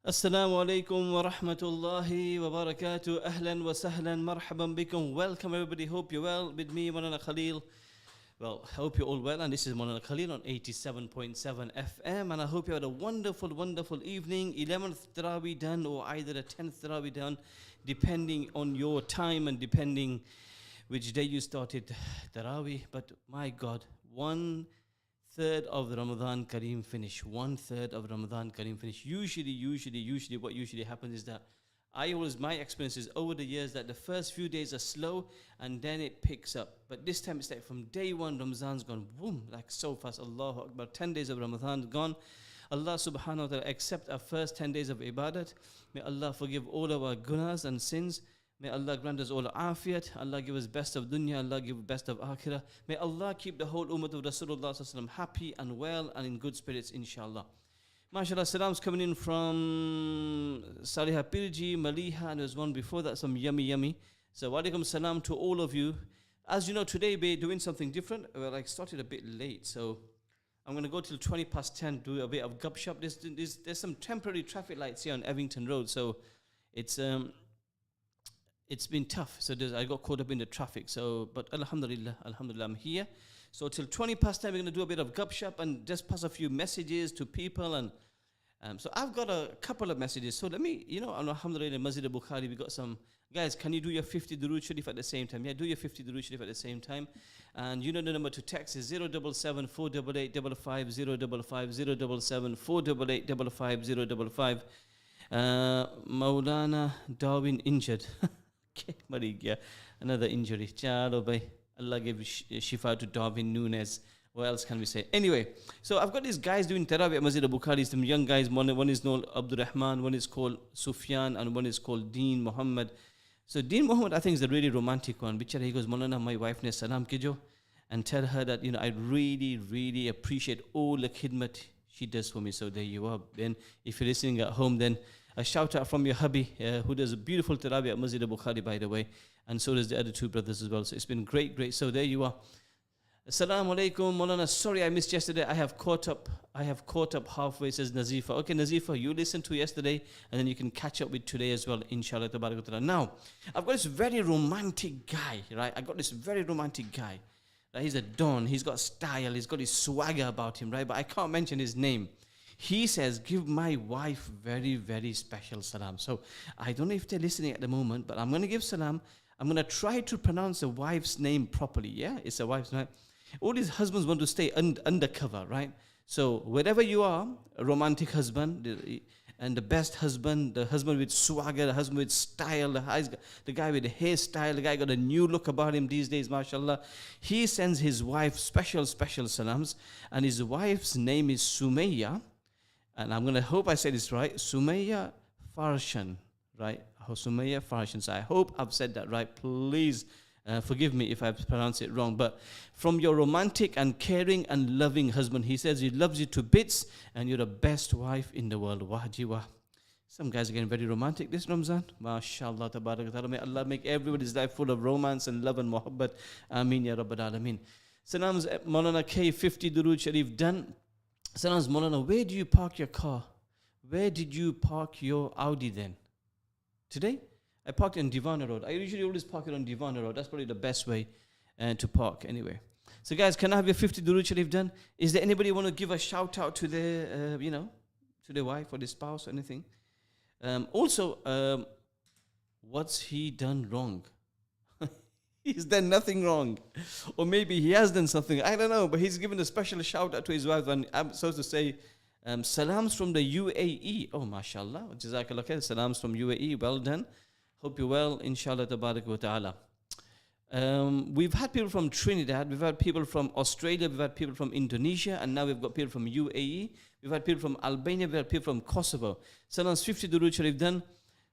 Assalamu alaikum wa rahmatullahi wa barakatuh. Ahlan wa sahlan, marhaban bikum. Welcome everybody. Hope you're well. With me, Moulana Khalil. Well, I hope you're all well. And this is Moulana Khalil on 87.7 FM. And I hope you had a wonderful, wonderful evening. 11th Taraweeh done or either a 10th Taraweeh done, depending on your time and depending which day you started Taraweeh. But my God, 1/3 of the Ramadan Kareem finish. 1/3 of Ramadan Kareem finish. Usually, what usually happens is that my experience is over the years that the first few days are slow and then it picks up. But this time it's like from day one, Ramazan's gone boom, like so fast. Allahu Akbar. 10 days of Ramadan gone. Allah subhanahu wa ta'ala accept our first 10 days of ibadat. May Allah forgive all of our gunas and sins. May Allah grant us all afiyat. Allah give us best of dunya. Allah give best of akhirah. May Allah keep the whole ummah of Rasulullah sallallahu alaihi wasallam happy and well and in good spirits, inshallah. MashaAllah, salams coming in from Saliha Pirji, Maliha, and there's one before that, some yummy. So, walaikum salam to all of you. As you know, today we're doing something different. Well, I started a bit late, so I'm going to go till 10:20, do a bit of gupshup. There's some temporary traffic lights here on Evington Road, so it's been tough. So I got caught up in the traffic. So, but alhamdulillah, I'm here. So till 10:20, we're going to do a bit of gupshup and just pass a few messages to people. And so I've got a couple of messages. So let me, alhamdulillah, Masjid al-Bukhari, we got some guys. Can you do your 50 Durood Sharif at the same time? Yeah, do your 50 Durood Sharif at the same time. And the number to text is 077 488 55 055 077 488 55 055. Moulana Darwin injured. Okay, another injury. Chalo bhai. Allah gave shifa to Darwin Nunes. What else can we say? Anyway, so I've got these guys doing Taraweeh at Masjid al-Bukhari. Some young guys. One is called Abdul Rahman, one is called Sufyan, and one is called Deen Muhammad. So Deen Muhammad, I think, is the really romantic one. Bichara, he goes, Maulana, my wife ne salam kijo, and tell her that, I really appreciate all the khidmat she does for me. So there you are. Then if you're listening at home, then a shout out from your hubby, who does a beautiful Taraweeh at Masjid al-Bukhari, by the way. And so does the other two brothers as well. So it's been great. So there you are. Assalamu alaikum, Maulana. Sorry I missed yesterday. I have caught up halfway, says Nazifa. Okay, Nazifa, you listened to yesterday, and then you can catch up with today as well, inshallah. Now, I've got this very romantic guy, right? Right? He's a don. He's got style. He's got his swagger about him, right? But I can't mention his name. He says, give my wife very special salam. So I don't know if they're listening at the moment, but I'm going to give salam. I'm going to try to pronounce the wife's name properly. Yeah, it's a wife's name. All these husbands want to stay undercover, right? So wherever you are, a romantic husband and the best husband, the husband with swagger, the husband with style, the guy with the hairstyle, the guy got a new look about him these days, mashallah. He sends his wife special salams, and his wife's name is Sumayya. And I'm going to hope I said this right. Sumayya Farshan, right? Sumayya Farshan. So I hope I've said that right. Please forgive me if I've pronounced it wrong. But from your romantic and caring and loving husband, he says he loves you to bits and you're the best wife in the world. Wah jiwa. Some guys are getting very romantic this Ramzan. MashaAllah, tabarakallah. May Allah make everybody's life full of romance and love and muhabbat. Ameen ya Rabbal Alameen. Salams Maulana K, 50 Durood Sharif done. Salams Maulana, where do you park your car? Where did you park your Audi then? Today? I parked on Divana Road. I usually always park it on Divana Road. That's probably the best way to park anyway. So guys, can I have your 50 Durood Sharif done? Is there anybody want to give a shout out to their, to their wife or their spouse or anything? Also, what's he done wrong? He's done nothing wrong. Or maybe he has done something. I don't know. But he's given a special shout out to his wife. And I'm supposed to say, salams from the UAE. Oh, mashallah. Jazakallah khair. Salams from UAE. Well done. Hope you're well. Inshallah tabarak wa ta'ala. We've had people from Trinidad. We've had people from Australia. We've had people from Indonesia. And now we've got people from UAE. We've had people from Albania. We've had people from Kosovo. Salams 50 Durood Sharif done.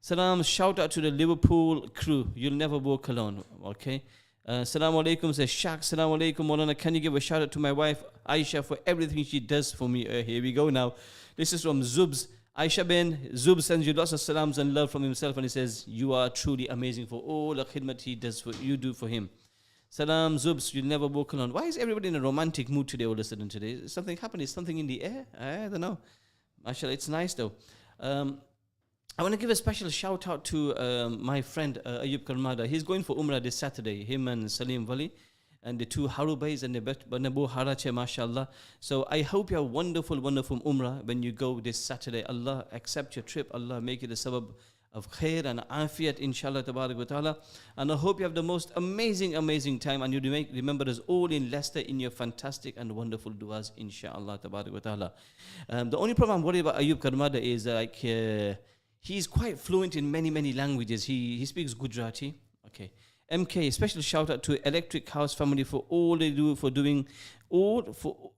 Salam, shout out to the Liverpool crew. You'll never walk alone. Okay. Assalamu alaikum, says Shaq. Assalamu alaikum, Maulana. Can you give a shout out to my wife, Aisha, for everything she does for me? Here we go now. This is from Zubs. Aisha bin Zub sends you lots of salams and love from himself, and he says, you are truly amazing for all the khidmat he does for you do for him. Salam, Zubs, you'll never walk alone. Why is everybody in a romantic mood today all of a sudden today? Is something happening? Is something in the air? I don't know. Mashallah, it's nice though. I want to give a special shout out to my friend Ayub Karmada. He's going for Umrah this Saturday, him and Salim Wali. And the two Harubays and the Banabu Harache, mashallah. So I hope you have wonderful, wonderful Umrah when you go this Saturday. Allah accept your trip. Allah make it a sabab of khair and afiyat, inshallah, tabarak wa ta'ala. And I hope you have the most amazing, amazing time. And you remember us all in Leicester in your fantastic and wonderful du'as, inshallah, tabarak wa ta'ala. The only problem I'm worried about Ayub Karmada is like he's quite fluent in many, many languages. He speaks Gujarati. Okay. MK, special shout out to Electric House Family for all they do for doing all for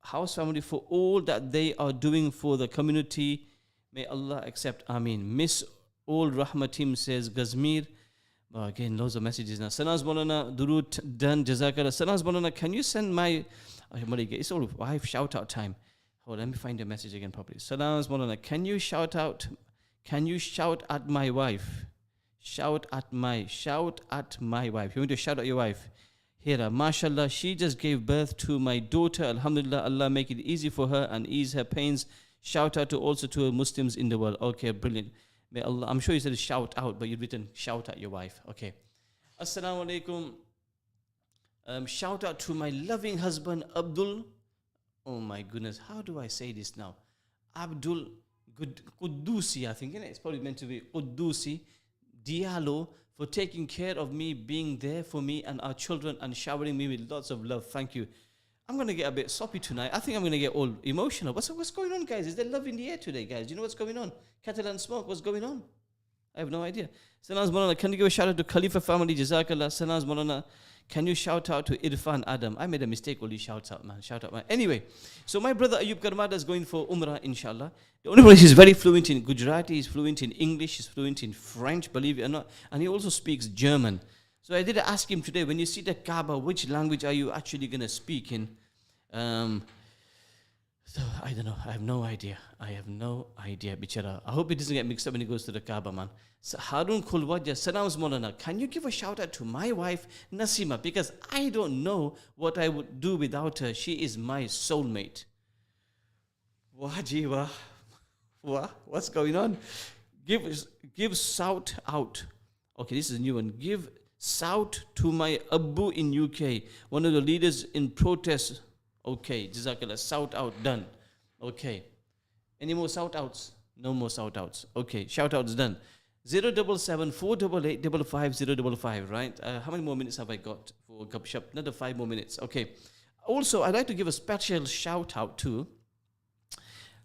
House Family for all that they are doing for the community. May Allah accept. Ameen. Miss Old Rahma Team says Gazmir. Again, loads of messages now. Sanaz Moulana, Durut done. Jazakallah. Sanaz Moulana, can you send my it's all wife shout out time. Hold on, let me find the message again properly. Sanaz Moulana, can you shout at my wife? Shout at my wife. You want to shout at your wife? Here, mashallah, she just gave birth to my daughter. Alhamdulillah, Allah make it easy for her and ease her pains. Shout out also to Muslims in the world. Okay, brilliant. May Allah, I'm sure you said shout out, but you've written shout at your wife. Okay. Assalamu alaikum. Shout out to my loving husband, Abdul. Oh my goodness, how do I say this now? Abdul Qudusi, I think, it's probably meant to be Qudusi Diallo, for taking care of me, being there for me and our children and showering me with lots of love. Thank you. I'm going to get a bit soppy tonight. I think I'm going to get all emotional. What's going on, guys? Is there love in the air today, guys? Do you know what's going on? Catalan smoke, what's going on? I have no idea. Sanaz Moulana, can you give a shout out to Khalifa family? Jazakallah. Sanaz Moulana, can you shout out to Irfan Adam? I made a mistake. Only shouts out, man. Shout out, man. Anyway, so my brother Ayub Karmada is going for Umrah, inshallah. The only place he's very fluent in Gujarati, he's fluent in English, he's fluent in French, believe it or not, and he also speaks German. So I did ask him today, when you see the Kaaba, which language are you actually going to speak in? So I don't know. I have no idea. Bichara. I hope he doesn't get mixed up when he goes to the Kaaba, man. So Harun Kulwaja, Sanaz Moulana, can you give a shout out to my wife, Nasima? Because I don't know what I would do without her. She is my soulmate. Wajiwa. What's going on? Give shout out. Okay, this is a new one. Give shout to my Abu in UK, one of the leaders in protest. Okay, Jazakallah, shout out done. Okay. Any more shout outs? No more shout outs. Okay, shout outs done. 077 488 55055, right? How many more minutes have I got for Gupshup? Another 5 more minutes. Okay. Also, I'd like to give a special shout out to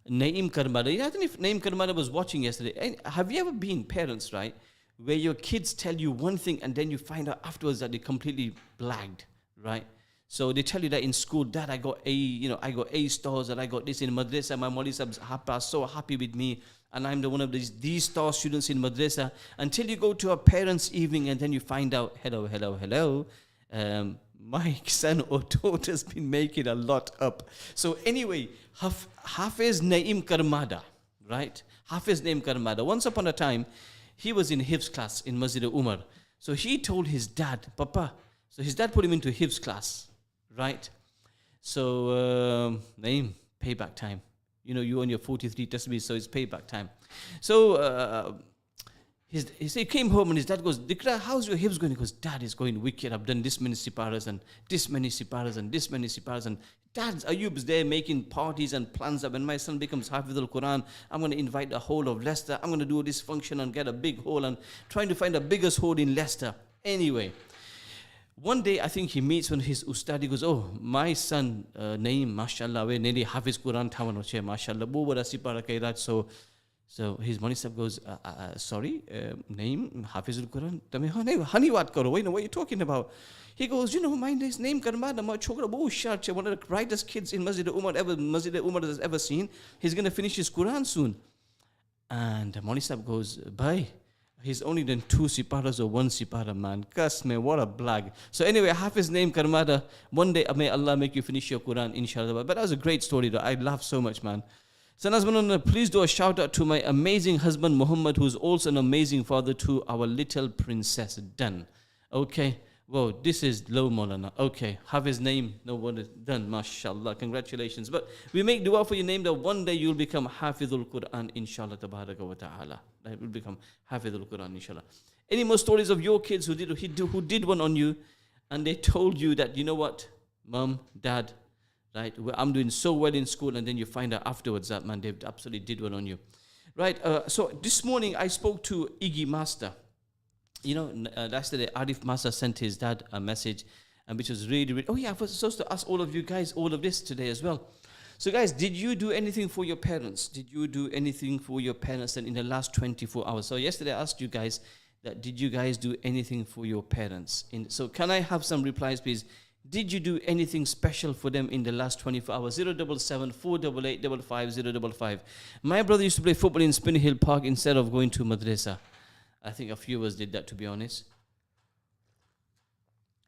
Naeem Karmada. I don't know if Naeem Karmada was watching yesterday. Have you ever been parents, right, where your kids tell you one thing and then you find out afterwards that they completely blagged, right? So they tell you that in school, Dad, I got A stars, and I got this in madrasa. My Maulvi Sahab are so happy with me, and I'm the one of these star students in madrasa. Until you go to a parents' evening, and then you find out, hello. My son or daughter's been making a lot up. So anyway, Hafiz Naeem Karmada, right? Hafiz Naeem Karmada. Once upon a time, he was in Hifz class in Masjid Umar. So he told his dad, Papa. So his dad put him into Hifz class, right? So Naeem, payback time. You know, you on your 43 tasbih, so it's payback time. So he came home and his dad goes, Dikra, how's your Hifz going? He goes, Dad, it's going wicked. I've done this many siparas and this many siparas and this many siparas. And Dad's Ayub's there making parties and plans that when my son becomes Hafiz al-Quran, I'm going to invite the whole of Leicester. I'm going to do this function and get a big hall and trying to find the biggest hall in Leicester. Anyway, one day I think he meets when his ustad, he goes, oh, my son Naeem, mashallah, we nearly Hafiz Quran thawan hoche, mashallah, bo bada sipara kairaj. So his Maulvi Sahab goes, sorry, Naeem, Hafiz al-Quran, tame hani wat karo, what are you talking about? He goes, my name's Naeem Karmada, my chokra bo hushar che, one of the brightest kids in Masjid Umar has ever seen. He's going to finish his Quran soon. And Maulvi Sahab goes, bhai, he's only done 2 siparas or 1 sipara, man. Cuss, man, what a blag. So anyway, Hafiz Naeem Karmada, one day may Allah make you finish your Quran, inshallah. But that was a great story, though. I laughed so much, man. Sanaz Moulana, please do a shout out to my amazing husband Muhammad, who's also an amazing father to our little princess. Done. Okay. Whoa, this is low Maulana. Okay, have his name. No one is done. MashaAllah. Congratulations. But we make dua for your name that one day you'll become Hafidhul Quran, inshallah. Tabaraka wa ta'ala. That will become Hafidhul Quran, inshallah. Any more stories of your kids who did one on you and they told you that, you know what, mom, dad, right, well, I'm doing so well in school, and then you find out afterwards that, man, they absolutely did one on you. Right, so this morning I spoke to Iggy Master. You know, yesterday Arif Master sent his dad a message, and which was really, really, oh yeah, I was supposed to ask all of you guys all of this today as well. So guys, did you do anything for your parents? Did you do anything for your parents in the last 24 hours? So yesterday I asked you guys that, did you guys do anything for your parents? So can I have some replies, please? Did you do anything special for them in the last 24 hours? 077 488 55055. My brother used to play football in Spin Hill Park instead of going to madrasa. I think a few of us did that, to be honest.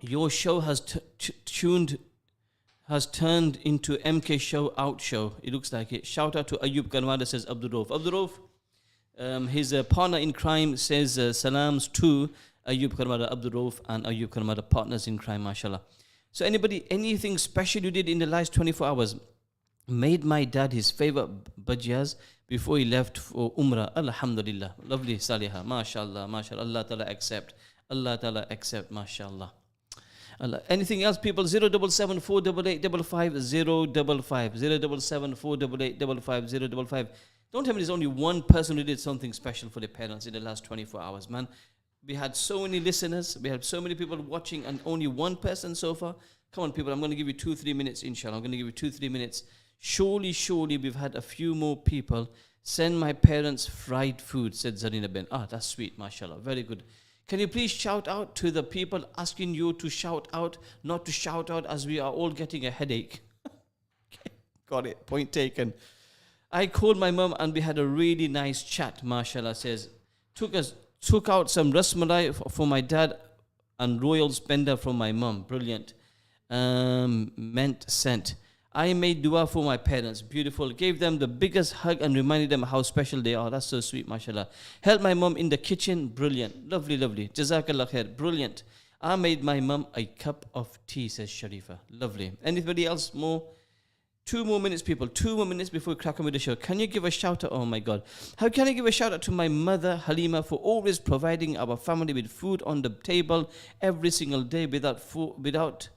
Your show has turned into MK show out show. It looks like it. Shout out to Ayub Karmada, says Abdul Rauf. Abdul Rauf, his partner in crime, says salams to Ayub Karmada, Abdul Rauf, and Ayub Karmada, partners in crime, mashallah. So anybody, anything special you did in the last 24 hours? Made my dad his favorite bhajiyas before he left for Umrah. Alhamdulillah. Lovely Salihah. MashaAllah. MashaAllah. Allah Ta'ala accept. Allah Ta'ala accept. MashaAllah. Allah. Anything else, people? 077 488 55055. 077 488 55055. Don't tell me there's only one person who did something special for their parents in the last 24 hours, man. We had so many listeners. We had so many people watching, and only one person so far. Come on, people. I'm going to give you 2-3 minutes, inshallah. I'm going to give you 2-3 minutes. Surely we've had a few more people send my parents fried food, said Zarina Ben. Ah, that's sweet, mashallah. Very good. Can you please shout out to the people asking you to shout out, not to shout out, as we are all getting a headache? Okay, got it. Point taken. I called my mum and we had a really nice chat, mashallah, says. Took out some rasmalai for my dad and royal spender from my mum. Brilliant. Meant sent. I made dua for my parents. Beautiful. Gave them the biggest hug and reminded them how special they are. That's so sweet, mashallah. Helped my mum in the kitchen. Brilliant. Lovely, lovely. Jazakallah khair. Brilliant. I made my mum a cup of tea, says Sharifa. Lovely. Anybody else more? 2 more minutes, people. 2 more minutes before we crack on with the show. Can you give a shout out? Oh my God. How can I give a shout out to my mother, Halima, for always providing our family with food on the table every single day without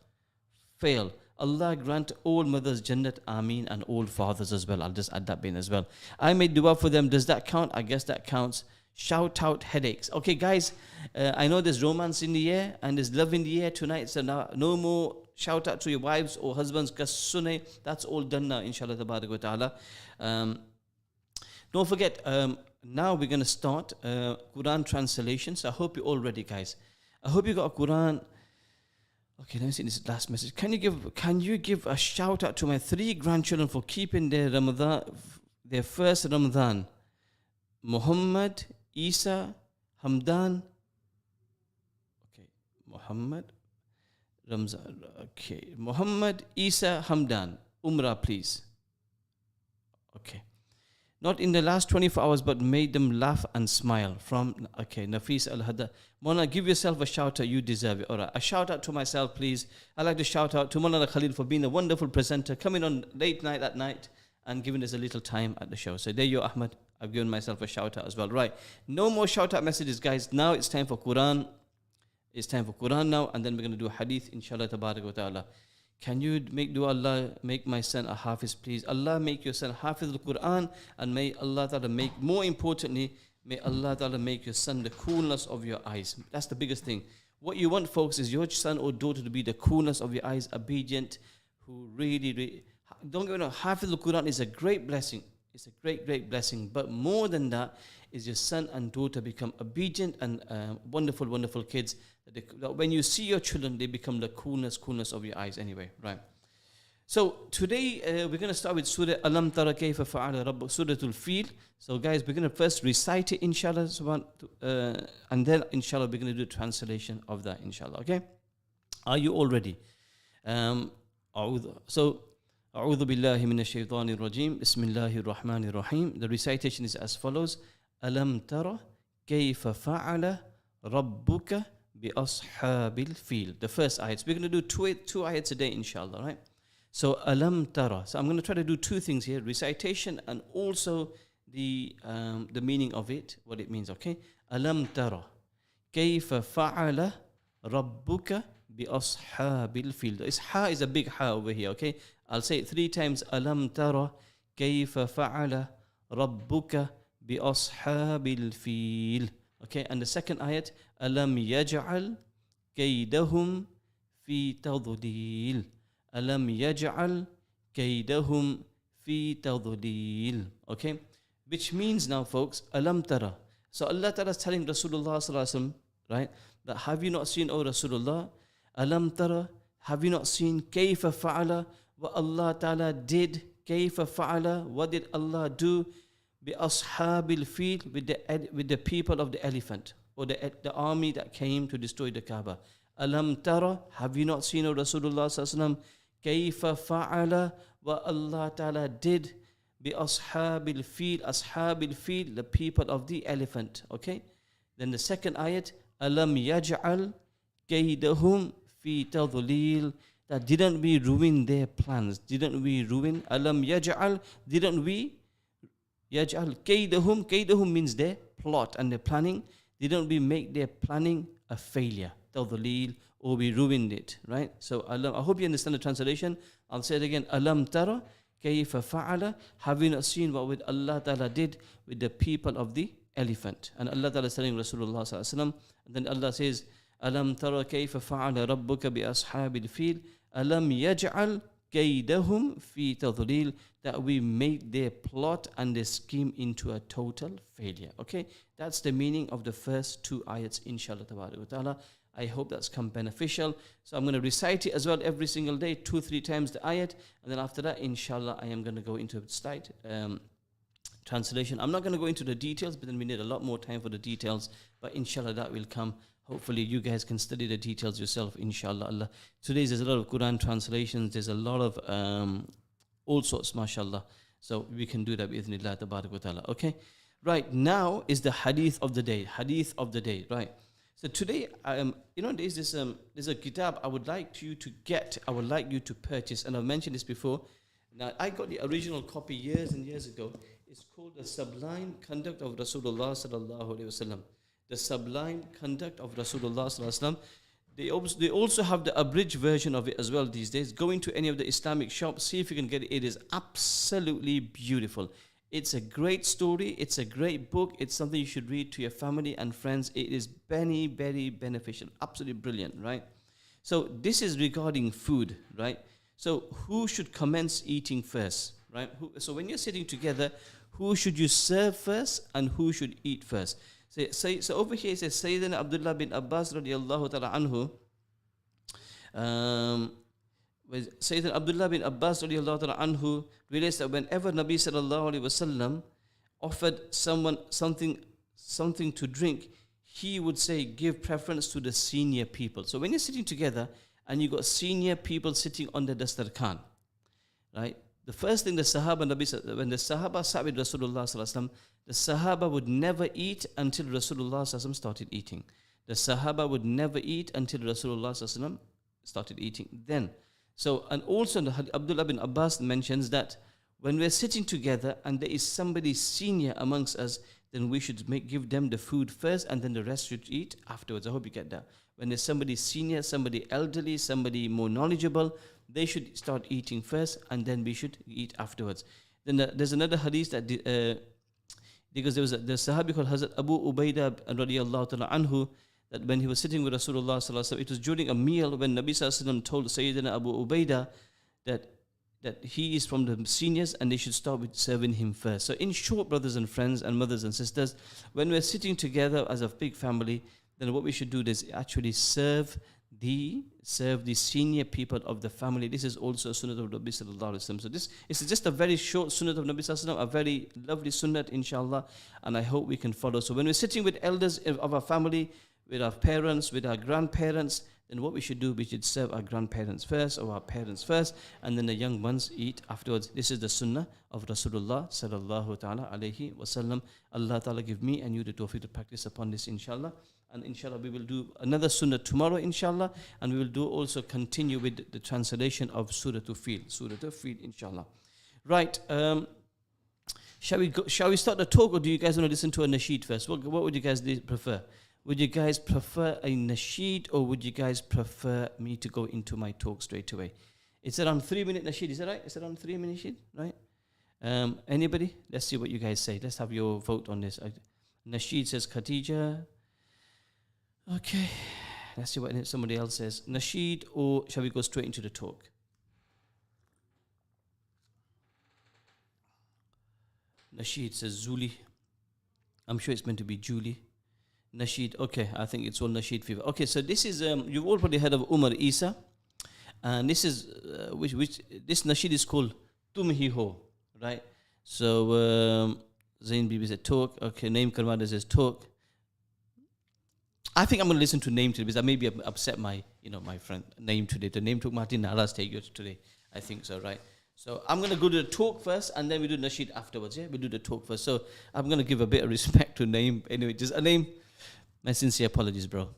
fail. Allah grant all mothers Jannat, Ameen, and all fathers as well. I'll just add that in as well. I made dua for them. Does that count? I guess that counts. Shout out headaches. Okay, guys, I know there's romance in the air and there's love in the air tonight. So now, no more shout out to your wives or husbands. Kasune, that's all done now, inshallah, tabarak wa ta'ala. Don't forget, now we're going to start Quran translation. So I hope you're all ready, guys. I hope you got a Quran. Okay, let me see this last message. Can you give a shout out to my 3 grandchildren for keeping their first Ramadan? Muhammad, Isa, Hamdan. Okay, Muhammad, Ramzan. Okay, Muhammad, Isa, Hamdan. Umrah, please. Okay. Not in the last 24 hours, but made them laugh and smile. From, okay, Nafis Al-Hada. Mona, give yourself a shout out. You deserve it. All right. A shout out to myself, please. I'd like to shout out to Moulana Khalil for being a wonderful presenter, coming on late night at night and giving us a little time at the show. So there you are, Ahmed. I've given myself a shout out as well. Right. No more shout out messages, guys. Now it's time for Quran. It's time for Quran now. And then we're going to do hadith, inshallah, tabarak wa ta'ala. Can you make dua, Allah, make my son a hafiz, please? Allah, make your son hafiz al-Quran, and may Allah Ta'ala make, more importantly, may Allah Ta'ala make your son the coolness of your eyes. That's the biggest thing. What you want, folks, is your son or daughter to be the coolness of your eyes, obedient, who really, don't get me wrong, hafiz al-Quran is a great blessing. It's a great, great blessing. But more than that is your son and daughter become obedient and wonderful, wonderful kids. That when you see your children, they become the coolness of your eyes anyway, right? So today we're going to start with Surah Alam Tara Kayfa Fa'ala Rabbuk, Suratul Fil. So guys, we're going to first recite it, inshallah, and then inshallah we're going to do a translation of that, inshallah, okay? Are you all ready? أعوذ بالله من الشيطان الرجيم بسم الله الرحمن الرحيم. The recitation is as follows. ألم ترى كيف فعل ربك بأصحاب الفيل. The first ayat. We're going to do two ayats a day, inshallah, right? So, alam tara. So, I'm going to try to do two things here: recitation and also the meaning of it, what it means. Okay. Alam tara. كيف فعل ربك بأصحاب الفيل. This ha is a big ha over here. Okay. I'll say it 3 times. Alam tara. كيف فعل ربك بأصحاب الفيل. Okay. And the second ayat. ألم يجعل كيدهم في تضليل. ألم يجعل كيدهم في تضليل. Okay, which means now, folks, ألم ترى. So Allah Ta'ala is telling Rasulullah Sallallahu Alaihi Wasallam, right, that have you not seen, O Rasulullah, ألم ترى, have you not seen كيف فعل, what Allah Ta'ala did, كيف فعل, what did Allah do, بأصحاب الفيل, with the people of the elephant, or the army that came to destroy the Kaaba. Alam tara, have you not seen, O Rasulullah Sallallahu Alaihi Wasallam, kayfa fa'ala, what Allah Ta'ala did, bi ashabil fil, the people of the elephant. Okay. Then the second ayat, alam yaj'al kaydahum fi tadlil, that didn't we ruin their plans? Didn't we ruin? Alam yaj'al, didn't we yaj'al kaydahum? Kaydahum means their plot and their planning. Didn't we make their planning a failure? Tadlil, or we ruined it, right? So I hope you understand the translation. I'll say it again. Alam tara kayfa fa'ala, have you not seen what Allah Ta'ala did with the people of the elephant? And Allah Ta'ala is telling Rasulullah Sallallahu Alaihi Wasallam. And then Allah says, Alam tara kayfa fa'ala rabbuka bi ashabil fil, alam yaj'al kaydahum fi tadlil, that we made their plot and their scheme into a total failure. Okay, that's the meaning of the first 2 ayats, inshallah ta'ala. I hope that's come beneficial. So I'm going to recite it as well every single day, 2-3 times the ayat, and then after that, inshallah, I am going to go into a slight translation. I'm not going to go into the details, but then we need a lot more time for the details. But inshallah, that will come. Hopefully, you guys can study the details yourself, inshallah. Allah. Today, there's a lot of Quran translations. There's a lot of all sorts, mashallah. So we can do that with idhnillah tabarak wa ta'ala. Okay? Right, now is the hadith of the day. Hadith of the day, right? So today, there's this, there's a kitab I would like you to get, I would like you to purchase, and I've mentioned this before. Now, I got the original copy years and years ago. It's called The Sublime Conduct of Rasulullah Sallallahu Alaihi Wasallam. The Sublime Conduct of Rasulullah Sallallahu Alaihi Wasallam. They also have the abridged version of it as well these days. Go into any of the Islamic shops, see if you can get it. It is absolutely beautiful. It's a great story. It's a great book. It's something you should read to your family and friends. It is very, very beneficial. Absolutely brilliant, right? So this is regarding food, right? So who should commence eating first, right? So when you're sitting together, who should you serve first and who should eat first? So over here it says, Sayyidina Abdullah bin Abbas radiallahu ta'ala anhu, Sayyidina Abdullah bin Abbas radiallahu ta'ala anhu relates that whenever Nabi sallallahu alaihi wasallam offered someone something to drink, he would say, give preference to the senior people. So when you're sitting together and you got senior people sitting on the dastarkhan, right? The first thing the Sahaba, when the Sahaba sat with Rasulullah sallallahu alaihi wasallam, the Sahaba would never eat until Rasulullah sallallahu alaihi wasallam started eating. The Sahaba would never eat until Rasulullah sallallahu alaihi wasallam started eating. Then, so, and also Abdullah bin Abbas mentions that when we're sitting together and there is somebody senior amongst us, then we should give them the food first and then the rest should eat afterwards. I hope you get that. When there's somebody senior, somebody elderly, somebody more knowledgeable, they should start eating first and then we should eat afterwards. Then there's another hadith that because there was the Sahabi called Hazrat Abu Ubaidah radiallahu ta'ala anhu, that when he was sitting with Rasulullah sallallahu alaihi wasallam, it was during a meal when Nabi sallallahu alaihi wasallam told Sayyidina Abu Ubaidah that he is from the seniors and they should start with serving him first. So in short, brothers and friends and mothers and sisters, when we're sitting together as a big family, then what we should do is actually serve the senior people of the family. This is also a sunnah of Nabi sallallahu alaihi wasallam. So this is just a very short sunnah of Nabi sallallahu alaihi wasallam, a very lovely sunnah, inshallah, and I hope we can follow. So when we're sitting with elders of our family, with our parents, with our grandparents, then what we should do, we should serve our grandparents first or our parents first, and then the young ones eat afterwards. This is the sunnah of Rasulullah sallallahu ta'ala alayhi wasallam. Allah ta'ala give me and you the tawfiq to practice upon this, inshallah. And inshallah we will do another sunnah tomorrow, inshallah, and we will do also continue with the translation of Surah Al-Fil, inshallah. Right, shall we start the talk, or do you guys want to listen to a nasheed first? What would you guys prefer? Would you guys prefer a nasheed, or would you guys prefer me to go into my talk straight away? It's around 3-minute nasheed, is that right? It's around 3-minute nasheed, right? Anybody? Let's see what you guys say. Let's have your vote on this. Nasheed says Khadija. Okay. Let's see what somebody else says. Nasheed, or shall we go straight into the talk? Nasheed says Zuli. I'm sure it's meant to be Julie. Nasheed, okay, I think it's all Nasheed fever. Okay, so this is, you've all probably heard of Umar Isa. And this is, this Nasheed is called Tum Hi Ho, right? So, Zain Bibi said talk. Okay, Naim Karmada says talk. I think I'm going to listen to Naim today because I maybe upset my friend Naim today. The Naim took Martin Naras take you today. I think so, right? So I'm going to go to the talk first, and then we do Nasheed afterwards, yeah? We do the talk first. So I'm going to give a bit of respect to Naim. Anyway, just a name. My sincere apologies, bro.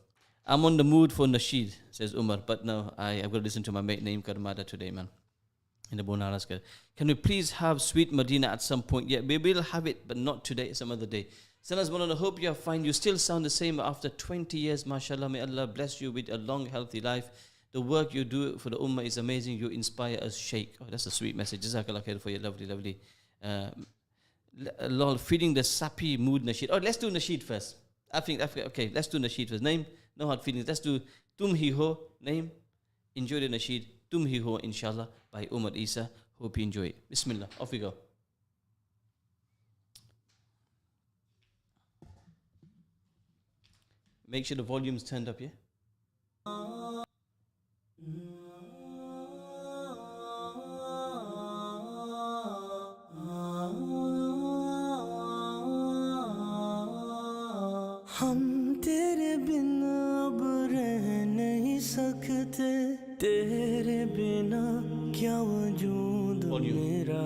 I'm on the mood for Nasheed, says Umar. But no, I've got to listen to my mate Naim Karmada today, man. In the Bonaras. Can we please have Sweet Medina at some point? Yeah, we will have it, but not today, some other day. Sanas Moulana, I hope you are fine. You still sound the same after 20 years, mashallah. May Allah bless you with a long, healthy life. The work you do for the Ummah is amazing. You inspire us, Sheikh. Oh, that's a sweet message. Jazakallah khair for your lovely. Lol, feeding the sappy mood Nasheed. Oh, let's do Nasheed first. I think, okay, let's do Nasheed first. Name, no hard feelings. Let's do Tum Hi Ho. Name, enjoy the Nasheed. Tum Hi Ho, inshallah, by Umar Isa. Hope you enjoy it. Bismillah, off we go. Make sure the volume's turned up, yeah? हम तेरे बिना अब रह नहीं सकते, तेरे बिना क्या वजूद मेरा।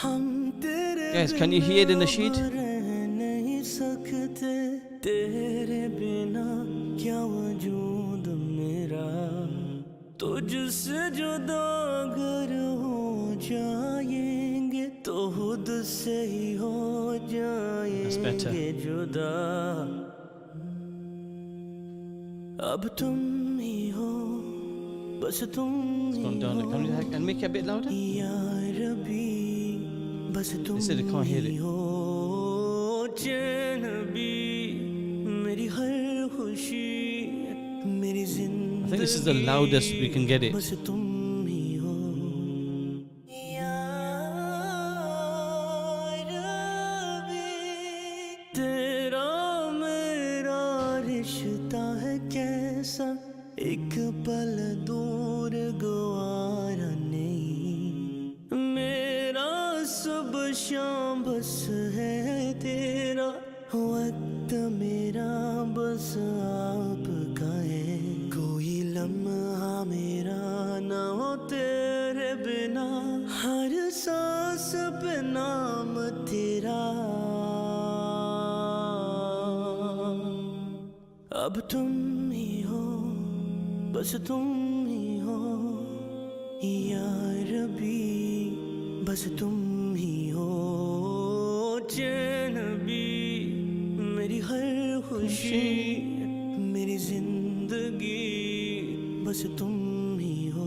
हम तेरे Guys, can you hear the nasheed? रह नहीं सकते, तेरे बिना क्या वजूद मेरा। तुझसे जुदा अगर हो जाएंगे तो खुद से ही हो जाएंगे जुदा। अब तुम ही हो, बस तुम ही हो, Can you make it a bit louder? या रबी, बस तुम They said they can't hear he it. हो। चैन भी मेरी हर खुशी, मेरी जिंदगी, I think this is the loudest we can get it. बस तुम ही हो। या रबी, तेरा मेरा रिश्ता है कैसा, एक पल दूर गवारा नहीं। मेरा सब शाम बस है तेरा, वक्त मेरा बस आपका है। कोई लम्हा मेरा ना हो तेरे बिना, हर सांस पे नाम तेरा। अब तुम ही हो, बस तुम ही हो, या रबी, बस तुम ही हो। चैन भी मेरी हर खुशी, मेरी जिंदगी, बस तुम ही हो।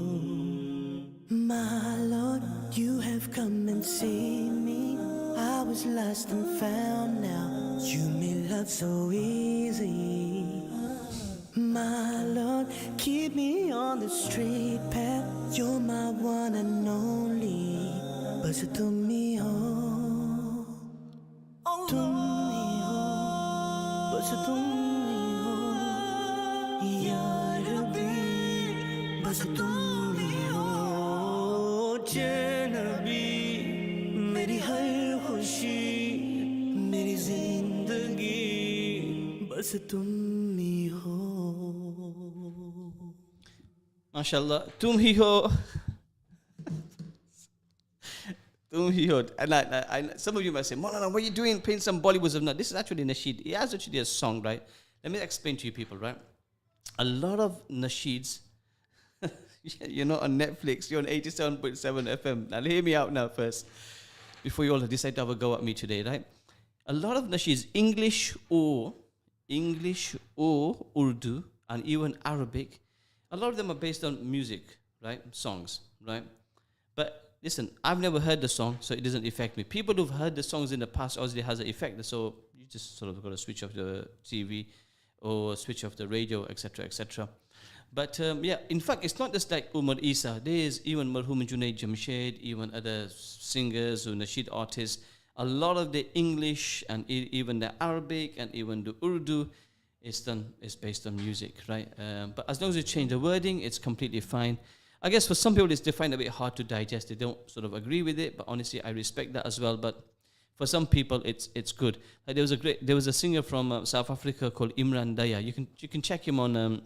My Lord, you have come and seen me. I was lost and found now. You made love so easy. My Lord, keep me on the straight path. You're my one and only. बस तुम ही हो, तुम ही हो, बस तुम ही हो, या रबी, बस तुम ही हो। चैन भी मेरी हर खुशी मेरी जिंदगी बस तुम ही हो MashaAllah. Tum hi ho. Tum hi ho. And some of you might say, Moulana, what are you doing playing some Bollywood stuff? No, this is actually nasheed. It has actually a song, right? Let me explain to you people, right? A lot of nasheeds, you're not on Netflix, you're on 87.7 FM. Now hear me out now first, before you all decide to have a go at me today, right? A lot of nasheeds, English or Urdu, and even Arabic, a lot of them are based on music, right? Songs, right? But listen, I've never heard the song, so it doesn't affect me. People who've heard the songs in the past, obviously has an effect. So you just sort of got to switch off the TV or switch off the radio, etc., etc. But yeah, in fact, it's not just like Umar Isa. There is even Marhum Junaid Jamshed, even other singers or nasheed artists. A lot of the English and even the Arabic and even the Urdu is based on music, right? But as long as you change the wording, it's completely fine. I guess for some people, they find it a bit hard to digest. They don't sort of agree with it, but honestly, I respect that as well. But for some people, it's good. Like there was a singer from South Africa called Imran Daya. You can check him on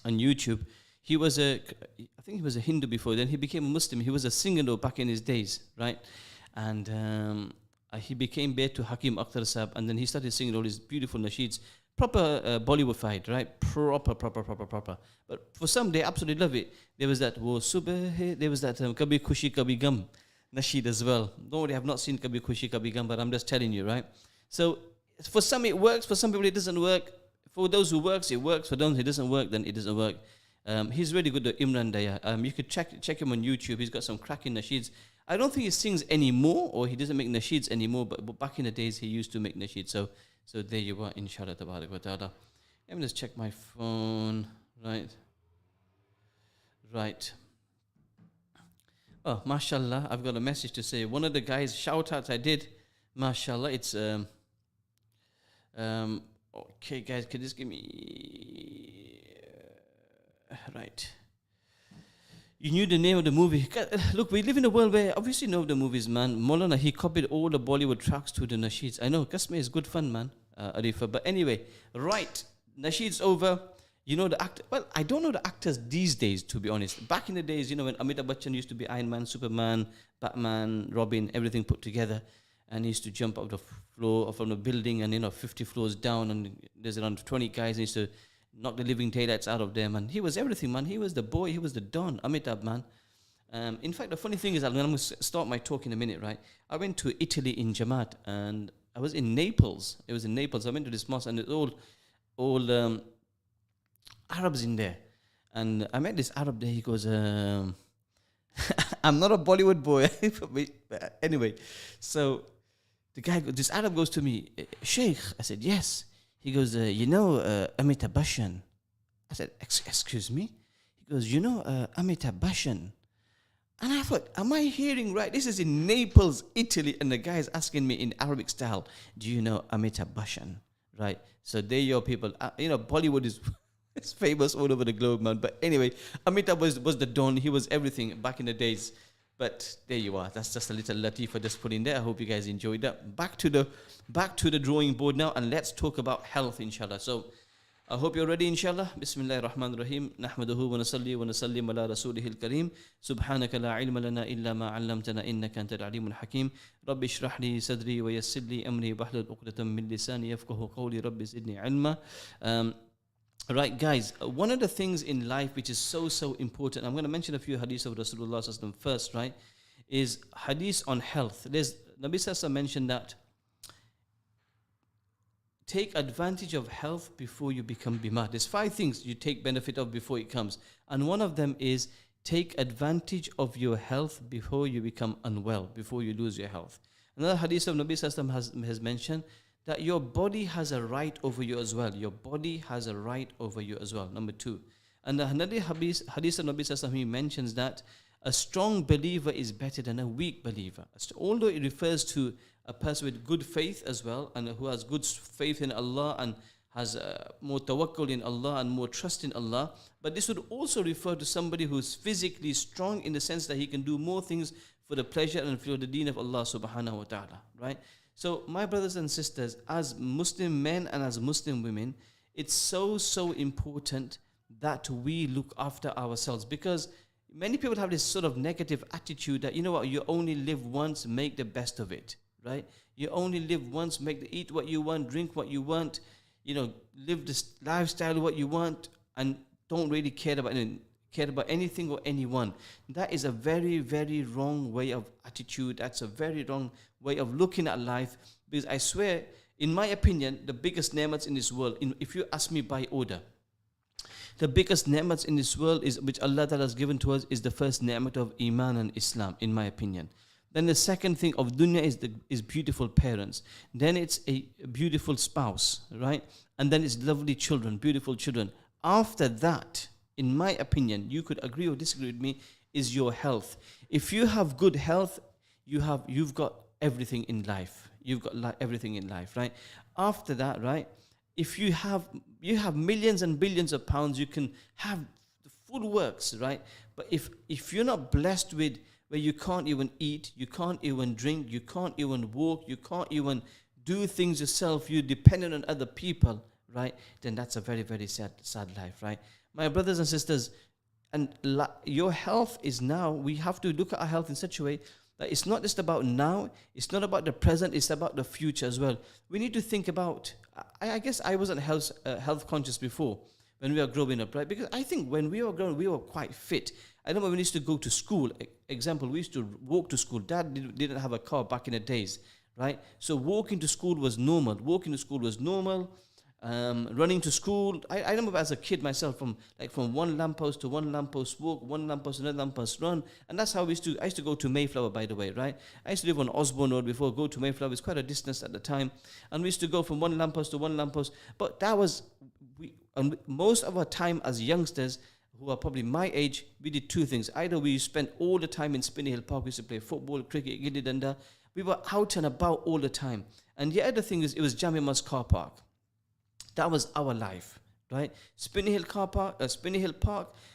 YouTube. I think he was a Hindu before. Then he became a Muslim. He was a singer though back in his days, right? And he became bait to Hakim Akhtar Sahab, and then he started singing all these beautiful nasheeds. Proper Bollywoodified, right? Proper. But for some, they absolutely love it. There was that Wo Subah Hai, there was that Kabhi Khushi Kabhi Gum nasheed as well. Don't worry, I have not seen Kabhi Khushi Kabhi Gum, but I'm just telling you, right? So for some it works, for some people it doesn't work. For those who works, it works. For those who doesn't work, then it doesn't work. He's really good at Imran Daya. You could check him on YouTube. He's got some cracking nasheeds. I don't think he sings anymore, or he doesn't make nasheeds anymore, but back in the days he used to make nasheeds. So there you are, inshallah tabarak wa ta'ala. Let me just check my phone. Right. Oh, mashallah, I've got a message to say. One of the guys, shout outs I did, mashallah, it's okay guys, can you just give me right. You knew the name of the movie. Look, we live in a world where obviously know the movies, man. Moulana, he copied all the Bollywood tracks to the nasheeds. I know, Kasme is good fun, man, Arifa. But anyway, right, nasheeds over. You know the actor. Well, I don't know the actors these days, to be honest. Back in the days, you know, when Amitabh Bachchan used to be Iron Man, Superman, Batman, Robin, everything put together. And he used to jump out the floor from the building and, 50 floors down. And there's around 20 guys. And he used to knock the living daylights out of them, and he was everything, man. He was the boy, he was the don, Amitabh, man. In fact, the funny thing is, I'm going to start my talk in a minute, right? I went to Italy in Jamaat, and I was in Naples. It was in Naples. I went to this mosque, and it's all Arabs in there. And I met this Arab there. He goes, I'm not a Bollywood boy. But anyway, so this Arab goes to me, Sheikh. I said, yes. He goes, Amitabh Bachchan. I said, excuse me? He goes, Amitabh Bachchan. And I thought, am I hearing right? This is in Naples, Italy, and the guy is asking me in Arabic style, do you know Amitabh Bachchan? Right? So there you are, people. Bollywood is it's famous all over the globe, man. But anyway, Amitabh was the don. He was everything back in the days. But there you are. That's just a little latifa just put in there. I hope you guys enjoyed that. Back to the drawing board now, and let's talk about health, inshallah. So I hope you're ready, inshallah. Bismillahir Rahmanir Rahim. Nahmaduhu wa nasalli wa nasallim ala rasulihil kareem. Subhanaka la ilma lana illa ma 'allamtana innaka antal alimul hakim. Rabbi shrah li sadri wa yassir li amri wahlul 'uqdatam min lisani yafqahu qawli. Rabbi zidni ilma. Right, guys, one of the things in life which is so important, I'm going to mention a few hadiths of Rasulullah sallallahu alaihi wasallam first, right, is hadith on health. Nabi sallallahu alaihi wasallam mentioned that take advantage of health before you become bimar. There's 5 things you take benefit of before it comes. And one of them is take advantage of your health before you become unwell, before you lose your health. Another hadith of Nabi sallallahu alaihi wasallam has mentioned that your body has a right over you as well. Your body has a right over you as well. Number 2. And the hadith of Nabi sallallahu alaihi wasallam, he mentions that a strong believer is better than a weak believer. Although it refers to a person with good faith as well, and who has good faith in Allah and has more tawakkul in Allah and more trust in Allah. But this would also refer to somebody who's physically strong in the sense that he can do more things for the pleasure and for the deen of Allah subhanahu wa ta'ala, right? So my brothers and sisters, as Muslim men and as Muslim women, it's so important that we look after ourselves, because many people have this sort of negative attitude that, you know what, you only live once, make the best of it, right? You only live once, eat what you want, drink what you want, live this lifestyle what you want, and don't really care about anything or anyone. That is a very, very wrong way of attitude. That's a very wrong way of looking at life, because I swear, in my opinion, the biggest ni'mats in this world, if you ask me by order, the biggest ni'mats in this world is, which Allah Ta'ala has given to us, is the first ni'mat of Iman and Islam, in my opinion. Then the second thing of dunya is beautiful parents. Then it's a beautiful spouse, right? And then it's lovely children, beautiful children. After that, in my opinion, you could agree or disagree with me, is your health. If you have good health, you've got everything in life. You've got everything in life, right? After that, right? If you have millions and billions of pounds, you can have the full works, right? But if you're not blessed with where you can't even eat, you can't even drink, you can't even walk, you can't even do things yourself, you're dependent on other people, right? Then that's a very, very sad life, right? My brothers and sisters, and your health is now, we have to look at our health in such a way that it's not just about now, it's not about the present, it's about the future as well. We need to think about, I guess I wasn't health conscious before when we were growing up, right? Because I think when we were growing, we were quite fit. I remember when we used to go to school, example, we used to walk to school. Dad didn't have a car back in the days, right? So walking to school was normal. Running to school. I remember as a kid myself, from one lamppost to one lamppost walk, one lamppost to another lamppost run, and that's how I used to go to Mayflower, by the way, right? I used to live on Osborne Road before, go to Mayflower. It's quite a distance at the time, and we used to go from one lamppost to one lamppost. But that was, most of our time as youngsters, who are probably my age, we did two things. Either we spent all the time in Spinney Hill Park, we used to play football, cricket, gilli danda. We were out and about all the time. And the other thing is, it was Jamia Mosque car park. That was our life, right? Spinney Hill Park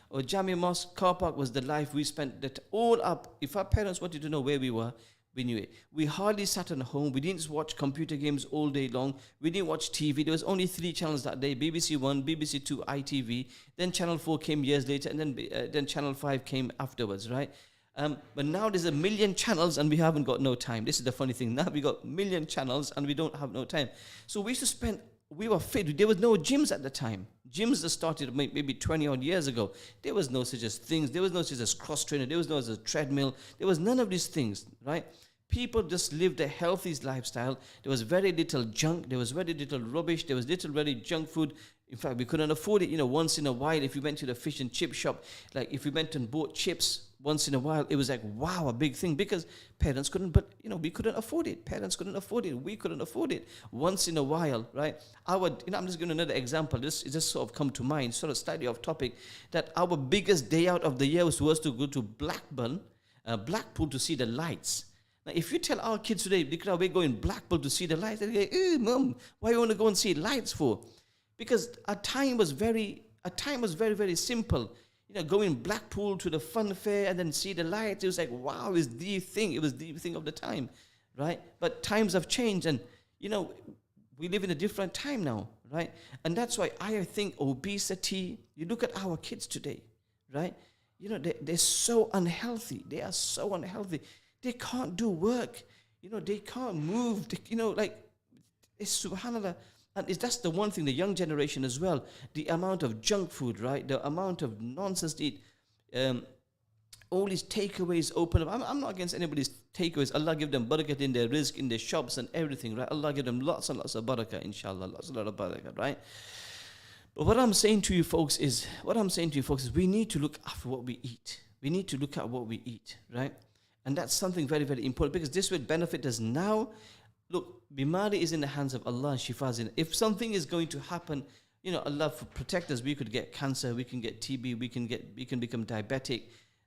or Jamia Mosque car park was the life we spent that all up. If our parents wanted to know where we were, we knew it. We hardly sat at home. We didn't watch computer games all day long. We didn't watch TV. There was only 3 channels that day: BBC One, BBC Two, ITV. Then Channel 4 came years later, and then Channel 5 came afterwards, right? But now there's a million channels and we haven't got no time. This is the funny thing. Now we got million channels and we don't have no time. So we used to spend, we were fit. There was no gyms at the time. Gyms that started maybe 20 odd years ago. There was no such as things. There was no such as cross trainer. There was no such as treadmill. There was none of these things, right? People just lived a healthy lifestyle. There was very little junk. There was very little rubbish. There was very junk food. In fact, we couldn't afford it. Once in a while, if we went to the fish and chip shop, like if we went and bought chips once in a while, it was like, wow, a big thing, because parents couldn't, but we couldn't afford it. Parents couldn't afford it. We couldn't afford it. Once in a while, right? I'm just giving another example. This just sort of come to mind, sort of slightly off topic, that our biggest day out of the year was to go to Blackpool to see the lights. Now, if you tell our kids today, we're going Blackpool to see the lights, they go, Mom, why you want to go and see lights for? Because our time was very, very simple. Going Blackpool to the fun fair and then see the lights, it was like, wow, it was the thing. It was the thing of the time, right? But times have changed, and, we live in a different time now, right? And that's why I think obesity, you look at our kids today, right? They're so unhealthy. They are so unhealthy. They can't do work. They can't move. It's subhanAllah. And that's the one thing, the young generation as well, the amount of junk food, right? The amount of nonsense they eat. All these takeaways open up. I'm not against anybody's takeaways. Allah give them barakat in their rizq, in their shops and everything, right? Allah give them lots and lots of barakah, inshallah. Lots and lots of barakah, right? But what I'm saying to you folks is, we need to look after what we eat. We need to look at what we eat, right? And that's something very, very important, because this will benefit us now. Look, bimari is in the hands of Allah, shifa is in. If something is going to happen, Allah protect us. We could get cancer, we can get TB, we can become diabetic,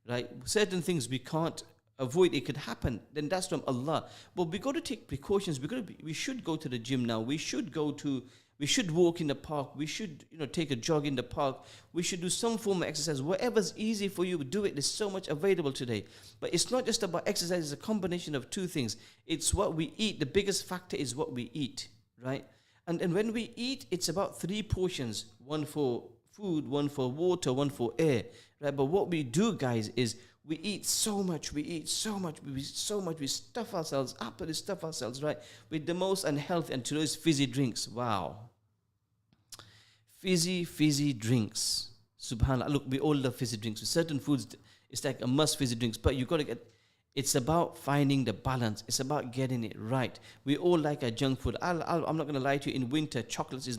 right? Certain things we can't avoid, it could happen. Then that's from Allah. But we got to take precautions. We should go to the gym now. We should go to We should walk in the park. We should, take a jog in the park. We should do some form of exercise. Whatever's easy for you, do it. There's so much available today. But it's not just about exercise. It's a combination of two things. It's what we eat. The biggest factor is what we eat, right? And when we eat, it's about 3 portions. One for food, one for water, one for air, right? But what we do, guys, is we eat so much, we stuff ourselves, absolutely stuff ourselves, right? With the most unhealthy, and today's fizzy drinks. Wow. Fizzy drinks. Subhanallah. Look, we all love fizzy drinks. With certain foods, it's like a must fizzy drinks, but you got to it's about finding the balance. It's about getting it right. We all like our junk food. I'm not going to lie to you. In winter, chocolates is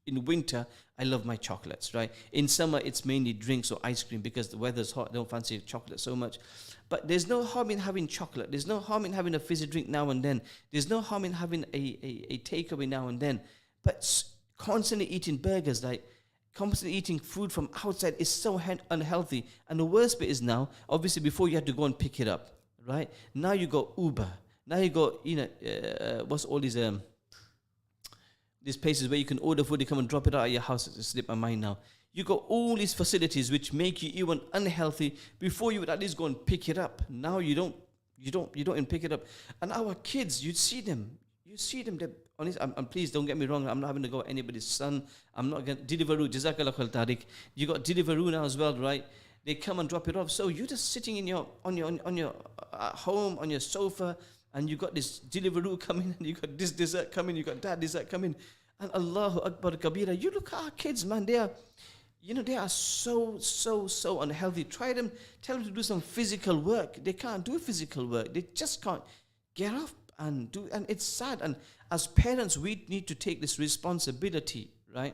in winter, I love my chocolates, right? In summer, it's mainly drinks or ice cream because the weather's hot. I don't fancy chocolate so much. But there's no harm in having chocolate. There's no harm in having a fizzy drink now and then. There's no harm in having a takeaway now and then. But constantly eating burgers, like constantly eating food from outside is so unhealthy. And the worst bit is now, obviously before you had to go and pick it up, right? Now you got Uber. Now you got, what's all these places where you can order food, they come and drop it out at your house. It's slipped my mind now. You got all these facilities which make you even unhealthy before you would at least go and pick it up. Now you don't even pick it up. And our kids, you see them. They're honest. I'm please don't get me wrong. I'm not having to go at anybody's son. I'm not going to Deliveroo. Jazakallah khair Tariq. You got Deliveroo now as well, right? They come and drop it off. So you're just sitting on your home on your sofa, and you got this Deliveroo coming, and you got this dessert coming, you got that dessert coming, and Allahu Akbar Kabira. You look at our kids, man. They are so unhealthy. Tell them to do some physical work. They can't do physical work. They just can't get up and do. And it's sad. And as parents, we need to take this responsibility, right?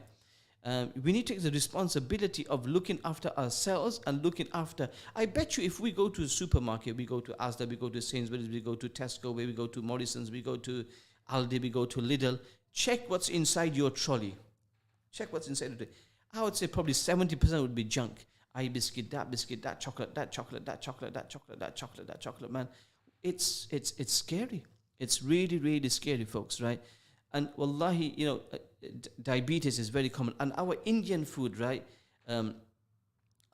We need to take the responsibility of looking after ourselves and looking after. I bet you if we go to a supermarket, we go to Asda, we go to Sainsbury's, we go to Tesco, we go to Morrison's, we go to Aldi, we go to Lidl, check what's inside your trolley. Check what's inside the trolley. I would say probably 70% would be junk. Biscuit, that chocolate, that chocolate, that chocolate, that chocolate, that chocolate, that chocolate, man. It's scary. It's really, really scary, folks, right? And wallahi, diabetes is very common. And our Indian food, right?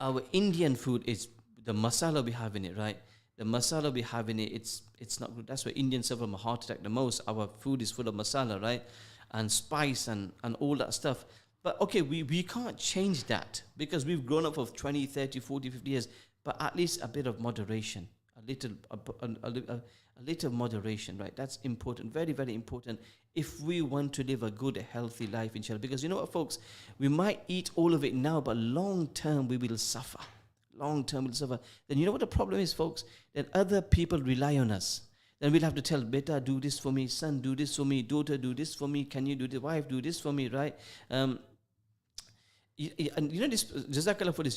Our Indian food is the masala we have in it, right? The masala we have in it, it's not good. That's why Indians suffer from a heart attack the most. Our food is full of masala, right? And spice and all that stuff. But okay, we can't change that because we've grown up for 20, 30, 40, 50 years. But at least a bit of moderation, a little moderation, right? That's important, very, very important if we want to live a good, healthy life, inshallah. Because you know what, folks? We might eat all of it now, but long term we will suffer. Long term we'll suffer. Then you know what the problem is, folks? That other people rely on us. Then we'll have to tell, beta, do this for me, son, do this for me, daughter, do this for me, can you do this, wife, do this for me, right? And this, Jazakallah for this,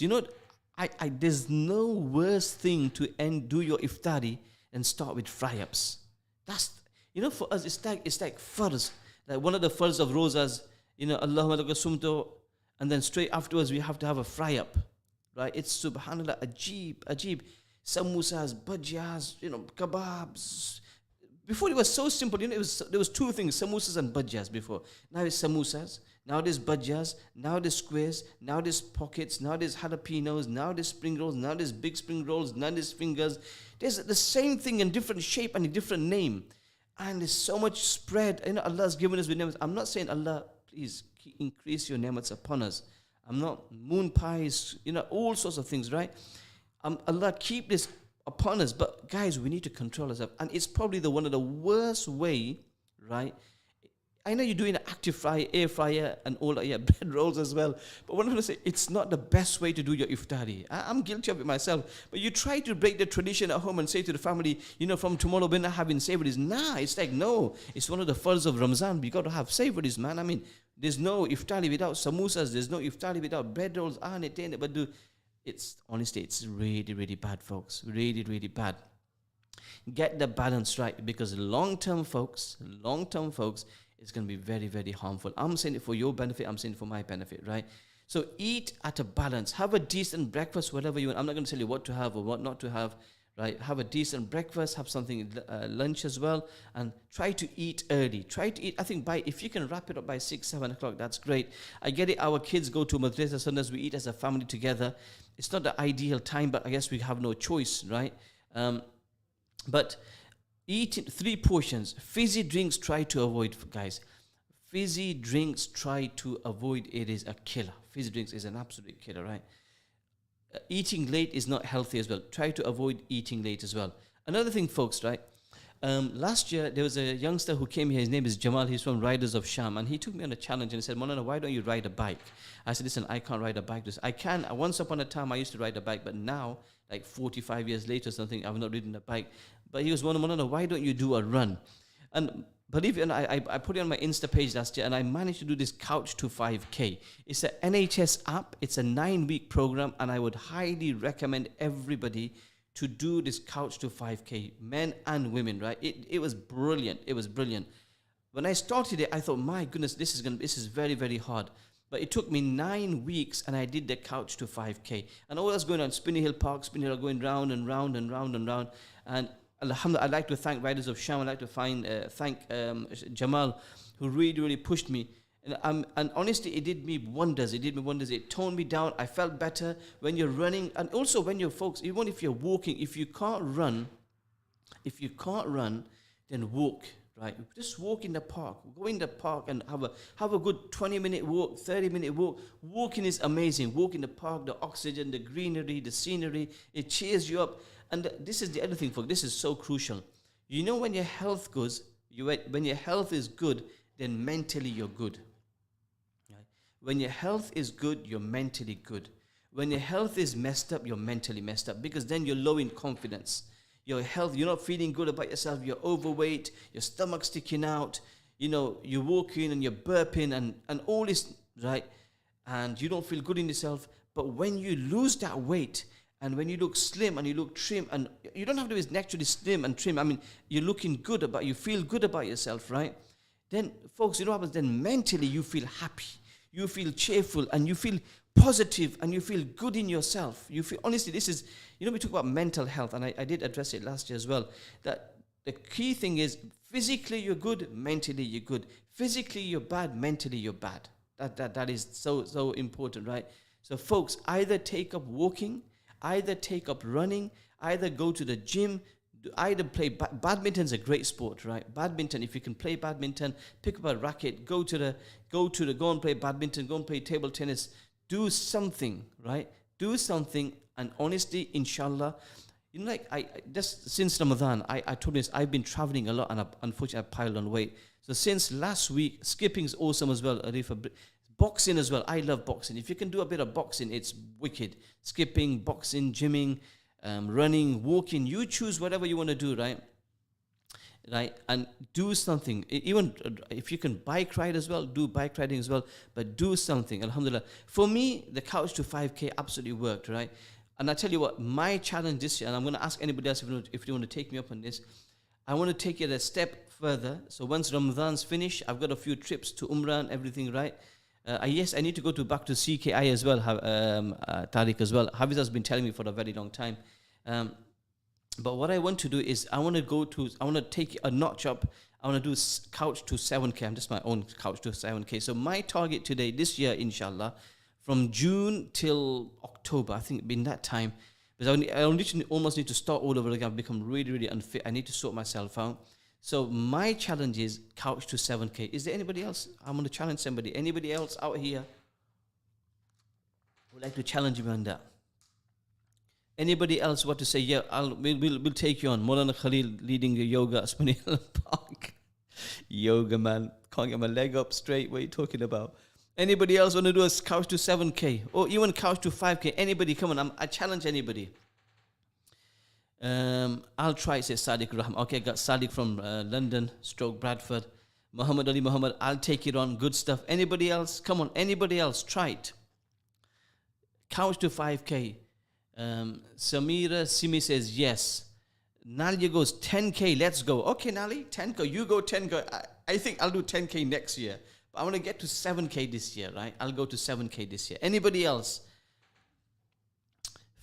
there's no worse thing to do your iftari than start with fry-ups. That's, for us, it's like farz. Like one of the farz of rosas, Allahumma laka sumtu, and then straight afterwards we have to have a fry-up, right? It's subhanallah, ajib. Samosas, bhajiyas, kebabs. Before it was so simple, there was 2 things, samosas and bhajiyas before. Now it's samosas, now there's bhajiyas, now there's squares, now there's pockets, now there's jalapenos, now there's spring rolls, now there's big spring rolls, now there's fingers. There's the same thing in different shape and a different name. And there's so much spread. Allah's given us with ni'mats. I'm not saying Allah, please increase your ni'mats upon us. I'm not moon pies, all sorts of things, right? Allah keep this upon us, but guys, we need to control ourselves, and it's probably one of the worst way, right? I know you're doing an active fryer, air fryer, and all that, bread rolls as well. But what I'm going to say, it's not the best way to do your iftari. I'm guilty of it myself. But you try to break the tradition at home and say to the family, from tomorrow we're not having savories. Nah, it's like, no, it's one of the farz of Ramzan. We got to have savories, man. I mean, there's no iftari without samosas. There's no iftari without bread rolls. But it's really, really bad, folks. Really, really bad. Get the balance right, because long-term, folks, it's going to be very, very harmful. I'm saying it for your benefit. I'm saying it for my benefit, right? So eat at a balance. Have a decent breakfast, whatever you want. I'm not going to tell you what to have or what not to have, right? Have a decent breakfast, have something lunch as well, and try to eat early. Try to eat. I think if you can wrap it up by 6, 7 o'clock, that's great. I get it. Our kids go to madrasa. Sometimes we eat as a family together. It's not the ideal time, but I guess we have no choice, right? But eat 3 portions. Fizzy drinks, try to avoid, guys. Fizzy drinks, try to avoid. It is a killer. Fizzy drinks is an absolute killer, right? Eating late is not healthy as well. Try to avoid eating late as well. Another thing, folks, right? Last year, there was a youngster who came here. His name is Jamal. He's from Riders of Sham. And he took me on a challenge and he said, Moulana, why don't you ride a bike? I said, listen, I can't ride a bike. I can. Once upon a time, I used to ride a bike. But now, like 45 years later or something, I've not ridden a bike. But he was, Moulana, why don't you do a run? And believe it or not, I put it on my Insta page last year and I managed to do this Couch to 5K. It's an NHS app. It's a 9-week program. And I would highly recommend everybody to do this Couch to 5K, men and women, right? It was brilliant. It was brilliant. When I started it, I thought, my goodness, this is very, very hard. But it took me 9 weeks and I did the Couch to 5K. And all I was going on Spinney Hill Park, going round and round and round and round. And alhamdulillah, I'd like to thank Riders of Sham. I'd like to thank Jamal, who really, really pushed me. And honestly, it did me wonders. It toned me down. I felt better when you're running. And also when you're, folks, even if you're walking, if you can't run, then walk, right? Just walk in the park. Go in the park and have a good 20-minute walk, 30-minute walk. Walking is amazing. Walk in the park, the oxygen, the greenery, the scenery, it cheers you up. And this is the other thing, folks. This is so crucial. You know, when your health when your health is good, then mentally you're good. Right? When your health is good, you're mentally good. When your health is messed up, you're mentally messed up, because then you're low in confidence. Your health, you're not feeling good about yourself. You're overweight. Your stomach's sticking out. You know, you're walking and you're burping and all this, right? And you don't feel good in yourself. But when you lose that weight, and when you look slim and you look trim, and you don't have to be naturally slim and trim. I mean, you're looking good you feel good about yourself, right? Then, folks, you know what happens? Then mentally you feel happy, you feel cheerful, and you feel positive, and you feel good in yourself. You feel, honestly, this is, you know, we talk about mental health, and I did address it last year as well, that the key thing is physically you're good, mentally you're good. Physically you're bad, mentally you're bad. That is so important, right? So, folks, either take up walking, either take up running, either go to the gym, either play badminton's a great sport, right? Badminton, if you can play badminton, pick up a racket, go and play badminton, go and play table tennis, do something, right? Do something, and honestly, inshallah, you know, like I just since Ramadan, I told you this, I've been traveling a lot, and unfortunately I piled on weight. So since last week, skipping's awesome as well, Arifa. Boxing as well. I love boxing. If you can do a bit of boxing, it's wicked. Skipping, boxing, gymming, running, walking. You choose whatever you want to do, right? Right? And do something. Even if you can bike ride as well, do bike riding as well. But do something. Alhamdulillah. For me, the Couch to 5K absolutely worked, right? And I tell you what, my challenge this year, and I'm going to ask anybody else if you want to take me up on this, I want to take it a step further. So once Ramadan's finished, I've got a few trips to Umrah and everything, right? Yes, I need to go back to CKI as well, Tariq as well. Hafiz has been telling me for a very long time. But what I want to do is I want to take a notch up. I want to do Couch to 7K. I'm just my own Couch to 7K. So my target today, this year, inshallah, from June till October, I think in that time, because I literally almost need to start all over again. I've become really, really unfit. I need to sort myself out. So my challenge is Couch to 7K. Is there anybody else? I'm going to challenge somebody. Anybody else out here would like to challenge me on that? Anybody else want to say, yeah, we'll take you on. Moulana Khalil leading the yoga at Spinney Hill Park. Yoga, man. Can't get my leg up straight. What are you talking about? Anybody else want to do a Couch to 7K? Or even Couch to 5K? Anybody? Come on. I challenge anybody. I'll try, says Sadiq Rahman. Okay, got Sadiq from London, Bradford. Muhammad Ali Muhammad, I'll take it on. Good stuff. Anybody else? Come on, anybody else? Try it. Couch to 5K. Samira Simi says yes. Nalia goes 10K, let's go. Okay, Nali, 10K. You go 10K. I think I'll do 10K next year. But I want to get to 7K this year, right? I'll go to 7K this year. Anybody else?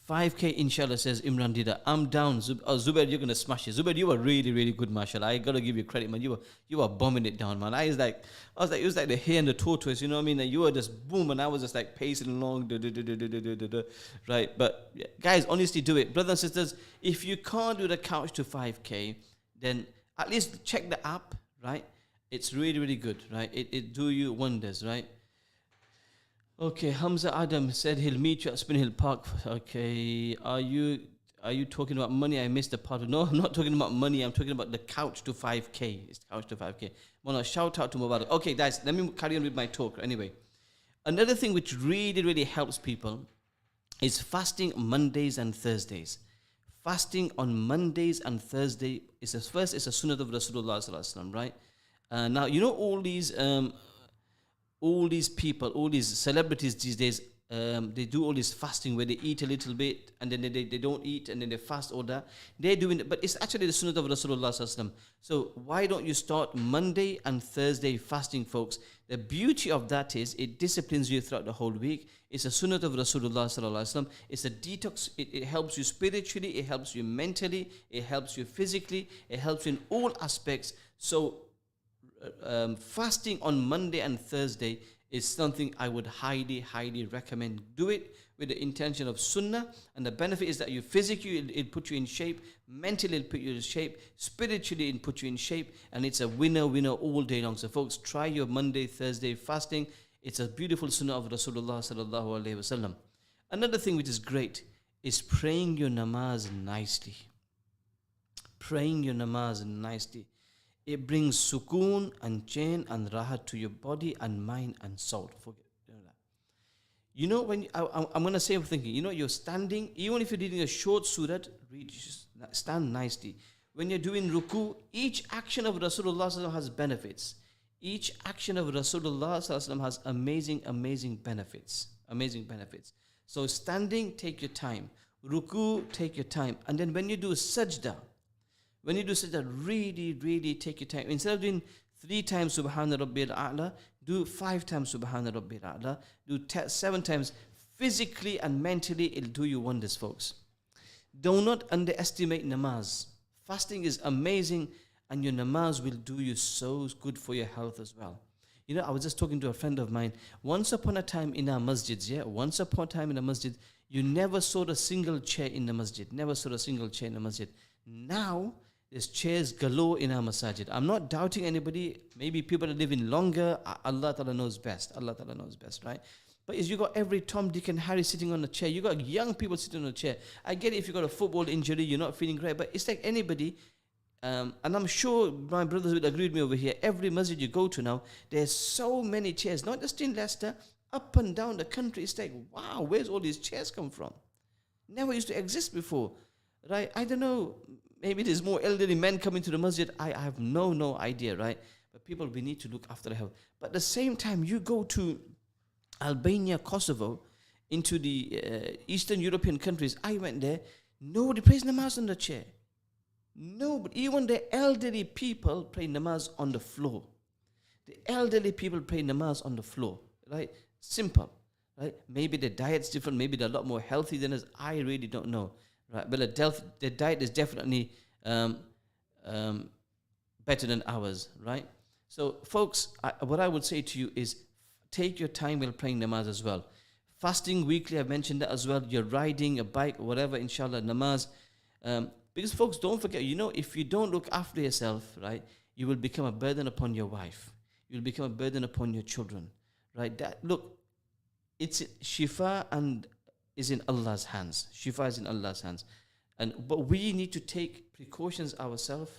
5K, inshallah, says Imran Dida. I'm down. Zubair, you're going to smash it. Zubair, you were really, really good, mashallah. I got to give you credit, man. You were bombing it down, man. It was like the hare and the tortoise, you know what I mean? And you were just boom, and I was just like pacing along, right? But yeah, guys, honestly, do it. Brothers and sisters, if you can't do the couch to 5K, then at least check the app, right? It's really, really good, right? It do you wonders, right? Okay, Hamza Adam said he'll meet you at Spin Hill Park. Okay, are you talking about money? I missed the part. No, I'm not talking about money. I'm talking about the couch to 5K. It's couch to 5K. Wanna shout out to Mubarak. Okay, guys, let me carry on with my talk. Anyway, another thing which really, really helps people is fasting Mondays and Thursdays. Fasting on Mondays and Thursday is a sunnah of Rasulullah sallallahu alaihi wasallam, right? Now you know all these people, all these celebrities these days, they do all this fasting where they eat a little bit and then they don't eat and then they fast all that. They're doing it, but it's actually the sunnah of Rasulullah sallallahu alaihi wasallam. So why don't you start Monday and Thursday fasting, folks? The beauty of that is it disciplines you throughout the whole week. It's a sunnah of Rasulullah sallallahu alaihi wasallam. It's a detox. It helps you spiritually. It helps you mentally. It helps you physically. It helps you in all aspects. So fasting on Monday and Thursday is something I would highly, highly recommend. Do it with the intention of sunnah, and the benefit is that you physically, it'll put you in shape, mentally it'll put you in shape, spiritually it'll put you in shape, and it's a winner all day long. So folks, try your Monday, Thursday fasting. It's a beautiful sunnah of Rasulullah sallallahu alaihi wasallam. Another thing which is great is praying your namaz nicely. Praying your namaz nicely. It brings sukoon and chain and rahat to your body and mind and soul. Forget that. You know, I'm going to say, I'm thinking, you know, you're standing, even if you're reading a short surah, stand nicely. When you're doing ruku, each action of Rasulullah has benefits. Each action of Rasulullah has amazing benefits. Amazing benefits. So standing, take your time. Ruku, take your time. And then when you do sajda, really take your time. Instead of doing 3 times Subhana Rabbil A'la, do 5 times Subhana Rabbil A'la, do 7 times. Physically and mentally, it'll do you wonders, folks. Do not underestimate namaz. Fasting is amazing, and your namaz will do you so good for your health as well. You know, I was just talking to a friend of mine. Once upon a time in our masjids, you never saw a single chair in the masjid. Never saw a single chair in the masjid. Now, there's chairs galore in our masajid. I'm not doubting anybody. Maybe people are living longer. Allah Ta'ala knows best. Allah Ta'ala knows best, right? But is you got every Tom, Dick and Harry sitting on a chair. You got young people sitting on a chair. I get it if you got a football injury, you're not feeling great. But it's like anybody, and I'm sure my brothers would agree with me over here. Every masjid you go to now, there's so many chairs. Not just in Leicester, up and down the country. It's like, wow, where's all these chairs come from? Never used to exist before, right? I don't know. Maybe there's more elderly men coming to the masjid. I have no idea, right? But people, we need to look after their health. But at the same time, you go to Albania, Kosovo, into the Eastern European countries. I went there. Nobody prays namaz on the chair. Nobody. Even the elderly people pray namaz on the floor. The elderly people pray namaz on the floor, right? Simple, right? Maybe their diet's different. Maybe they're a lot more healthy than us. I really don't know. Right, but the diet is definitely better than ours, right? So, folks, what I would say to you is take your time while praying namaz as well. Fasting weekly, I've mentioned that as well. You're riding a bike, whatever, inshallah, namaz. Because, folks, don't forget, you know, if you don't look after yourself, right, you will become a burden upon your wife. You'll become a burden upon your children, right? Look, it's shifa and is in Allah's hands. Shifa is in Allah's hands. But we need to take precautions ourselves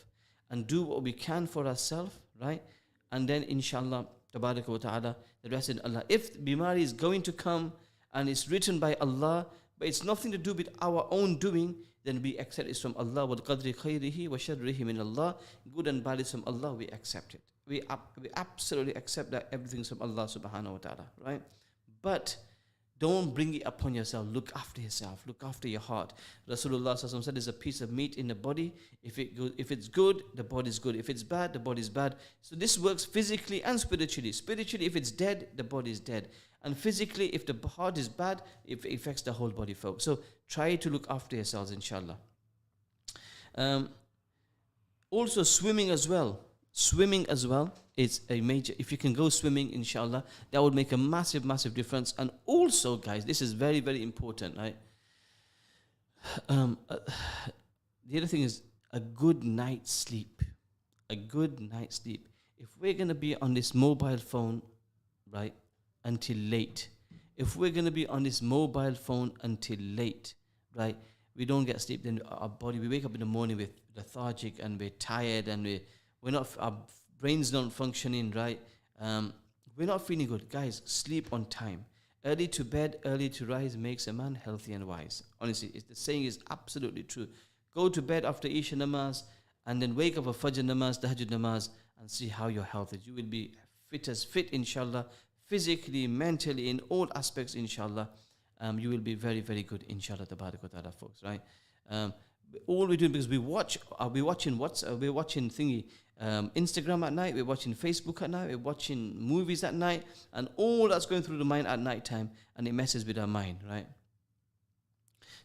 and do what we can for ourselves, right? And then inshallah, tabaraka wa ta'ala, the rest in Allah. If bimari is going to come and it's written by Allah, but it's nothing to do with our own doing, then we accept it from Allah. Wal qadri khayrihi wa sharrihi min Allah. Good and bad is from Allah, we accept it. We absolutely accept that everything's from Allah subhanahu wa ta'ala, right? But Don't bring it upon yourself. Look after yourself. Look after your heart. Rasulullah sallallahu alaihi wasallam said, "There's a piece of meat in the body. If it's good, the body is good. If it's bad, the body is bad." So this works physically and spiritually. Spiritually, if it's dead, the body is dead. And physically, if the heart is bad, it affects the whole body, folks. So try to look after yourselves, inshallah. Also, swimming as well. Swimming as well is a major. If you can go swimming, inshallah, that would make a massive, massive difference. And also, guys, this is very, very important, right? The other thing is a good night's sleep. A good night's sleep. If we're going to be on this mobile phone, right, until late, if we're going to be on this mobile phone until late, right, we don't get sleep, then our body, we wake up in the morning with lethargic and we're tired and we're not, our brain's not functioning, right? We're not feeling good. Guys, sleep on time. Early to bed, early to rise makes a man healthy and wise. Honestly, the saying is absolutely true. Go to bed after Isha namaz and then wake up for Fajr namaz, Tahajjud namaz, and see how your health is. You will be fit, inshallah, physically, mentally, in all aspects, inshallah. You will be very, very good, inshallah, tabarak wa ta'ala, folks, right? All we do, because we're watching Instagram at night, we're watching Facebook at night, we're watching movies at night, and all that's going through the mind at night time, and it messes with our mind, right?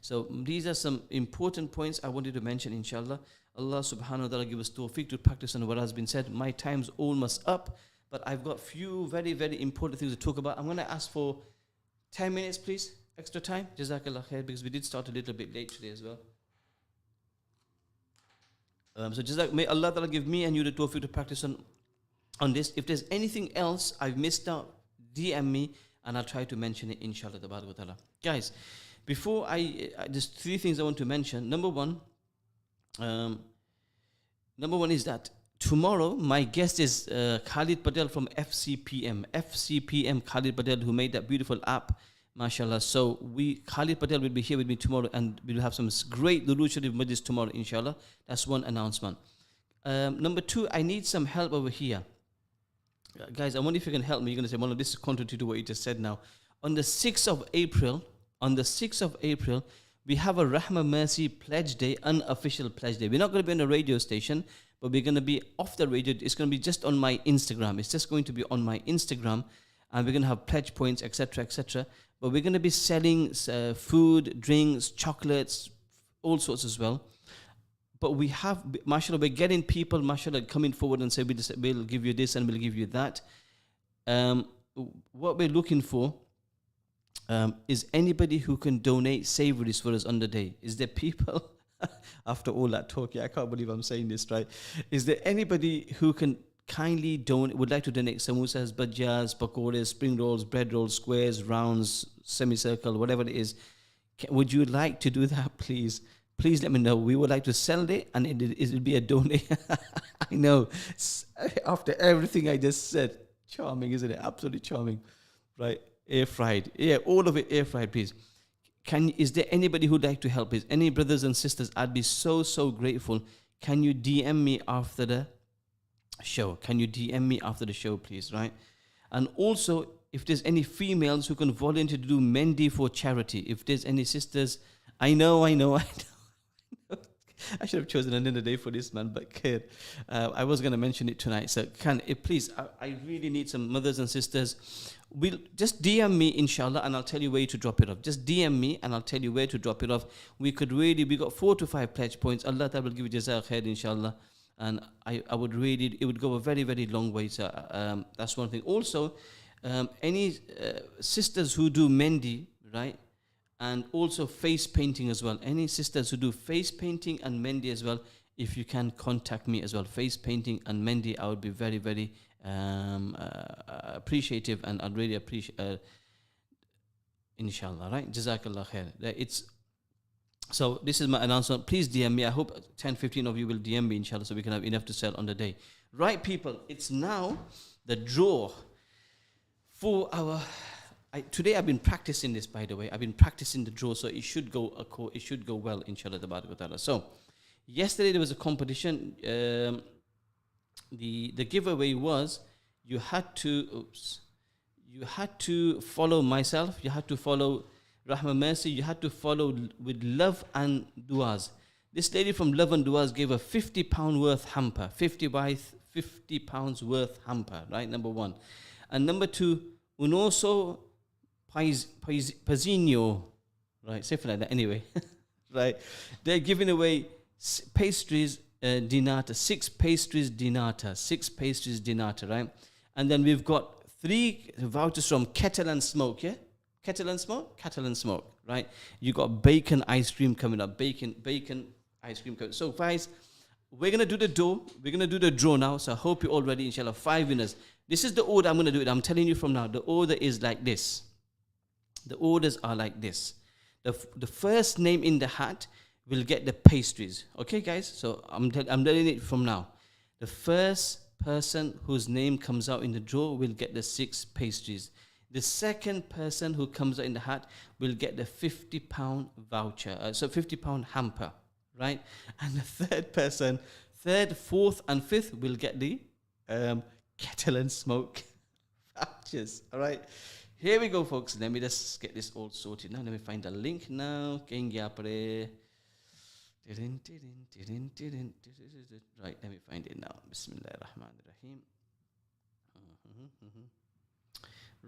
So these are some important points I wanted to mention, inshallah. Allah subhanahu wa ta'ala give us tawfiq to practice on what has been said. My time's almost up, but I've got few very, very important things to talk about. I'm going to ask for 10 minutes, please, extra time. Jazakallah khair, because we did start a little bit late today as well. So may Allah Ta'ala give me and you the tawfiq to practice on this. If there's anything else I've missed out, DM me and I'll try to mention it, inshallah ta'ala. Guys, before there's three things I want to mention. Number one is that tomorrow my guest is Khalil Patel from FCPM Khalil Patel, who made that beautiful app, mashallah. So Khalil Patel will be here with me tomorrow, and we'll have some great Durood Sharif majlis tomorrow, inshallah. That's one announcement. Number two, I need some help over here. Guys, I wonder if you can help me. You're going to say, well, this is contrary to what you just said now. On the 6th of April, we have a Rahma Mercy Pledge Day, unofficial pledge day. We're not going to be on a radio station, but we're going to be off the radio. It's going to be just on my Instagram. It's just going to be on my Instagram, and we're going to have pledge points, etc., etc. But we're going to be selling food, drinks, chocolates, all sorts as well. But we have, mashallah, we're getting people, mashallah, coming forward and say, we'll give you this and we'll give you that. What we're looking for is anybody who can donate savories for us on the day. Is there people, after all that talk, I can't believe I'm saying this, right? Is there anybody who can kindly would like to donate samosas, bhajiyas, pakoras, spring rolls, bread rolls, squares, rounds, semicircle, whatever it is? Would you like to do that, please? Please let me know. We would like to sell it, and it'll be a donation. I know. After everything I just said, charming, isn't it? Absolutely charming, right? Air fried, yeah, all of it air fried, please. Is there anybody who'd like to help? Please, any brothers and sisters? I'd be so grateful. Can you DM me after the show? Can you DM me after the show, please? Right, and also if there's any females who can volunteer to do Mendi for charity. If there's any sisters, I know. I should have chosen another day for this, man, but I was going to mention it tonight. So please, I really need some mothers and sisters. Just DM me, inshallah, and I'll tell you where to drop it off. Just DM me and I'll tell you where to drop it off. We got 4 to 5 pledge points. Allah Ta'ala will give you jazaa khair, inshallah. And I would really, it would go a very, very long way. So that's one thing. Also, any sisters who do Mendi, right? And also face painting as well. Any sisters who do face painting and Mendi as well, if you can contact me as well. Face painting and Mendi, I would be very, very appreciative, and I'd really appreciate, inshallah, right? Jazakallah khair. So this is my announcement. Please DM me. I hope 10-15 of you will DM me, inshallah, so we can have enough to sell on the day. Right, people, it's now the draw for our... Today I've been practicing this, by the way. I've been practicing the draw, so it should go well, inshallah ta'ala. So yesterday there was a competition. The giveaway was you had to you had to follow myself, you had to follow Rahma Mercy, you had to follow with love and duas. This lady from Love and Duas gave a £50 worth hamper, 50 pounds worth hamper, right? Number one. And number two, Unoso Pazinho, right? Something like that, anyway, right? They're giving away pastries, dinata, 6 pastries dinata, right? And then we've got 3 vouchers from Kettle and Smoke, yeah? Kettle and Smoke, right? You got bacon ice cream coming up, bacon ice cream coming. So guys, we're going to do the draw now. So I hope you're all ready, inshallah. 5 winners. This is the order I'm going to do it. I'm telling you from now, the order is like this. The orders are like this. The first name in the hat will get the pastries. Okay, guys? So I'm telling it from now. The first person whose name comes out in the draw will get the 6 pastries. The second person who comes out in the hat will get the £50 voucher. So £50 hamper, right? And the third person, 3rd, 4th, and 5th will get the Kettle and Smoke vouchers. All right. Here we go, folks. Let me just get this all sorted now. Let me find the link now. Right, let me find it now. Bismillahirrahmanirrahim.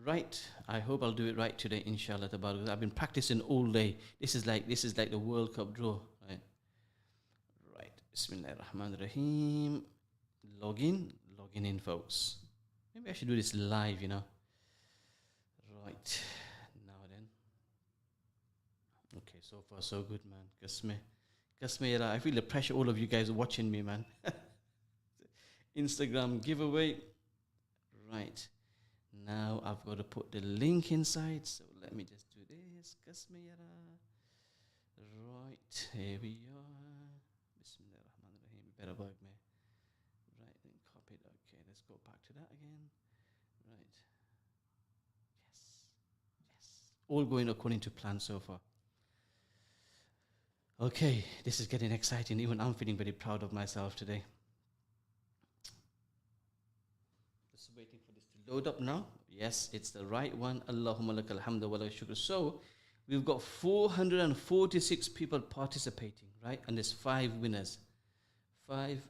Right, I hope I'll do it right today, inshallah. I've been practicing all day. This is like the World Cup draw. Right. Bismillahirrahmanirrahim. Logging in, folks. Maybe I should do this live, you know. Right, now then. Okay, so far so good, man. Kasme, I feel the pressure. All of you guys are watching me, man. Instagram giveaway. Right. Now I've got to put the link inside. So let me just do this. Right, here we are. Bismillahirrahmanirrahim. You better work, me. Right, then copy it. Okay, let's go back to that again. Right. Yes. All going according to plan so far. Okay, this is getting exciting. Even I'm feeling very proud of myself today. Just waiting for this to load up now. Yes, it's the right one. Allahumma lakal hamdu wa lakal shukr. So, we've got 446 people participating, right? And there's 5 winners. 5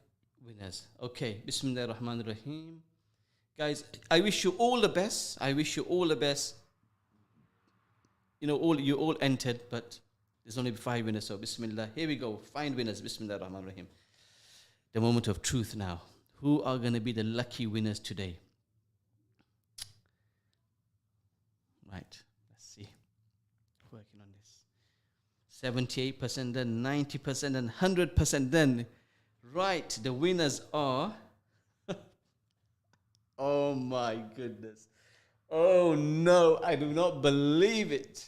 winners. Okay, Bismillahir Rahmanir Rahim. Guys, I wish you all the best. You know, you all entered, but there's only 5 winners. So, Bismillah. Here we go. Find winners. Bismillahir Rahmanir Rahim. The moment of truth now. Who are going to be the lucky winners today? Right. Let's see. Working on this. 78% done, 90% and 100% done. Right. The winners are... Oh my goodness. Oh no, I do not believe it.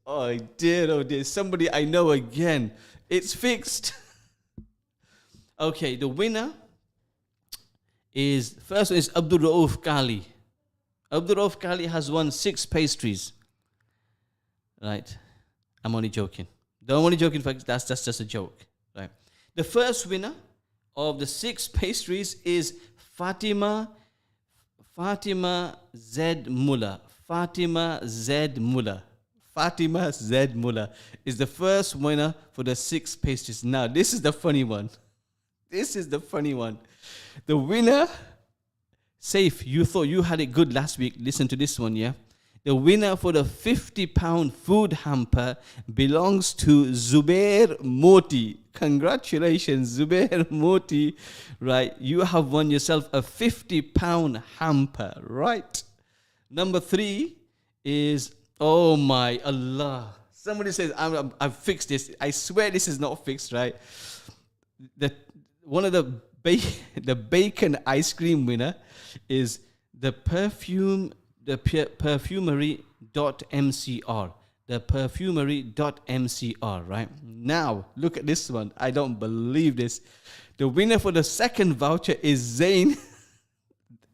Oh dear. Somebody I know again. It's fixed. Okay, the winner is, first one is Abdul Rauf Kali. Abdul Rauf Kali has won 6 pastries. Right. I'm only joking. Don't only joking, folks. That's just a joke. Right. The first winner of the 6 pastries is Fatima Z. Muller. Fatima Z. Muller is the first winner for the 6 pastries. Now, this is the funny one. The winner, Saif, you thought you had it good last week. Listen to this one, yeah? The winner for the £50 food hamper belongs to Zubair Moti. Congratulations, Zubair Moti. Right, you have won yourself a £50 hamper, right? Number 3 is, oh my Allah. Somebody says, I've fixed this. I swear this is not fixed, right? One of the bacon ice cream winner is the perfumery.mcr. The perfumery.mcr, right? Now, look at this one. I don't believe this. The winner for the second voucher is Zain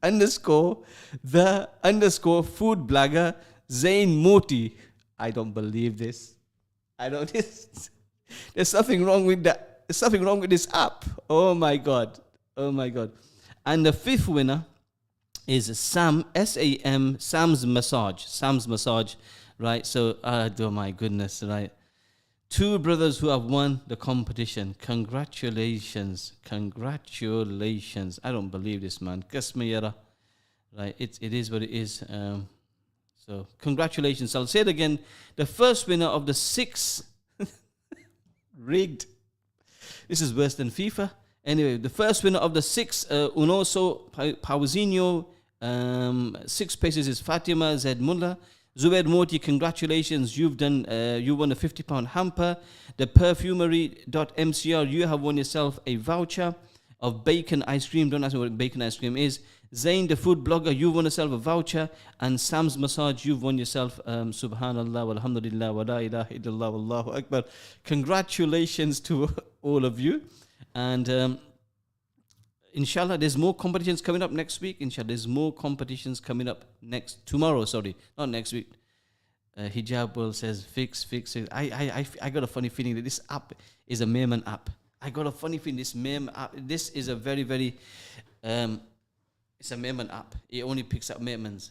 _the_ food blogger Zain Moti. I don't believe this. There's something wrong with that. There's something wrong with this app. Oh my God. And the 5th winner is Sam, S-A-M, Sam's Massage, right? So, oh my goodness, right? Two brothers who have won the competition. Congratulations. I don't believe this, man. Kasmayara. Right, it is what it is. So, congratulations. I'll say it again. The first winner of the 6 rigged. This is worse than FIFA. Anyway, the first winner of the 6 Unoso Pauzinho 6 paces is Fatima Z Mullah. Zubair Moti, congratulations. You've won a £50 hamper. The perfumery.mcr, you have won yourself a voucher of bacon ice cream. Don't ask me what bacon ice cream is. Zain, the food blogger, you've won yourself a voucher. And Sam's Massage, you've won yourself Subhanallah, walhamdulillah, wa la ilaha illallah, wallahu akbar. Congratulations to all of you. And inshallah, there's more competitions coming up next week. Inshallah, there's more competitions coming up tomorrow, not next week. Hijab World says, fix it. I got a funny feeling that this app is a Merman app. I got a funny feeling this Merman app, this is a very, very, it's a Merman app. It only picks up Mermans.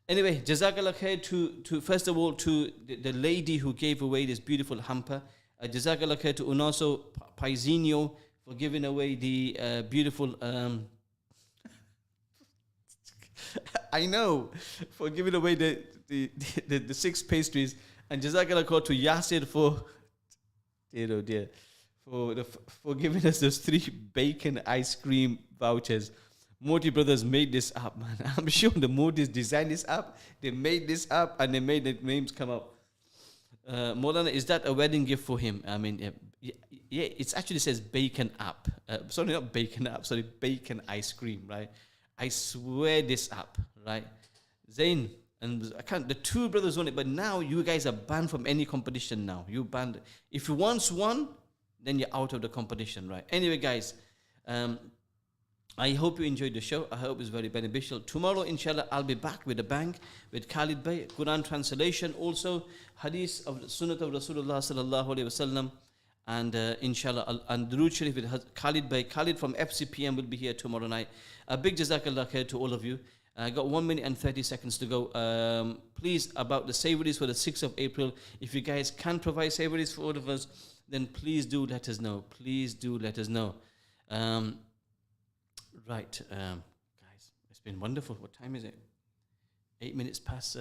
Anyway, Jazakallah khair to first of all, to the lady who gave away this beautiful hamper. Jazakallah khair to Unaso Paizinho for giving away the beautiful, I know, for giving away the 6 pastries. And Jazakallah khair to Yasir for, dear, for giving us those 3 bacon ice cream vouchers. Moti brothers made this up, man. I'm sure the Motis designed this app. They made this app and they made the names come out. Moulana, is that a wedding gift for him? I mean, yeah, it actually says bacon app. Sorry, not bacon app. Sorry, bacon ice cream, right? I swear this app, right? Zain and the 2 brothers won it, but now you guys are banned from any competition now. You banned. If you once won, then you're out of the competition, right? Anyway, guys, I hope you enjoyed the show. I hope it's very beneficial. Tomorrow, inshallah, I'll be back with a bang with Khalid Bhai, Quran translation, also hadith of the Sunnat of Rasulullah sallallahu alaihi wasallam, and inshallah, and Durood Sharif with Khalid Bhai. Khalid from FCPM will be here tomorrow night. A big jazakallah khair to all of you. I got 1 minute and 30 seconds to go. Please, about the savories for the 6th of April, if you guys can provide savories for all of us, then please do let us know. Please do let us know. Right, guys, it's been wonderful. What time is it? 8 minutes past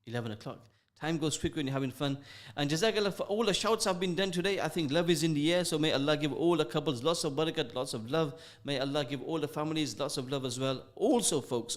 11 o'clock. Time goes quick when you're having fun. And Jazakallah for all the shouts have been done today. I think love is in the air. So may Allah give all the couples lots of barakat, lots of love. May Allah give all the families lots of love as well. Also, folks,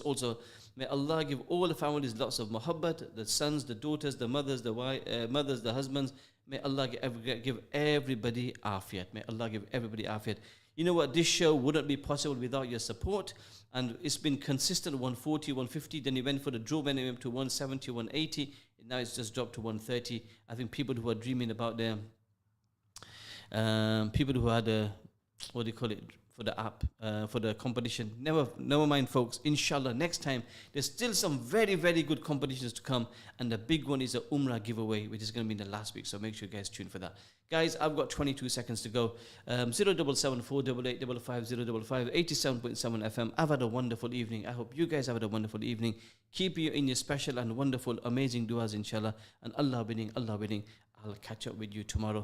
may Allah give all the families lots of muhabbat, the sons, the daughters, the mothers, the husbands. May Allah give everybody afiyat. May Allah give everybody afiyat. You know what? This show wouldn't be possible without your support. And it's been consistent 140, 150. Then it went for the draw, when it went to 170, 180. Now it's just dropped to 130. I think people who are dreaming about them, people who had what do you call it, for the app, for the competition. Never mind, folks. Inshallah, next time, there's still some very, very good competitions to come. And the big one is a Umrah giveaway, which is going to be in the last week. So make sure you guys tune for that. Guys, I've got 22 seconds to go. 0774 8855 055 87.7 FM. I've had a wonderful evening. I hope you guys have had a wonderful evening. Keep you in your special and wonderful, amazing du'as, inshallah. And Allah willing, I'll catch up with you tomorrow.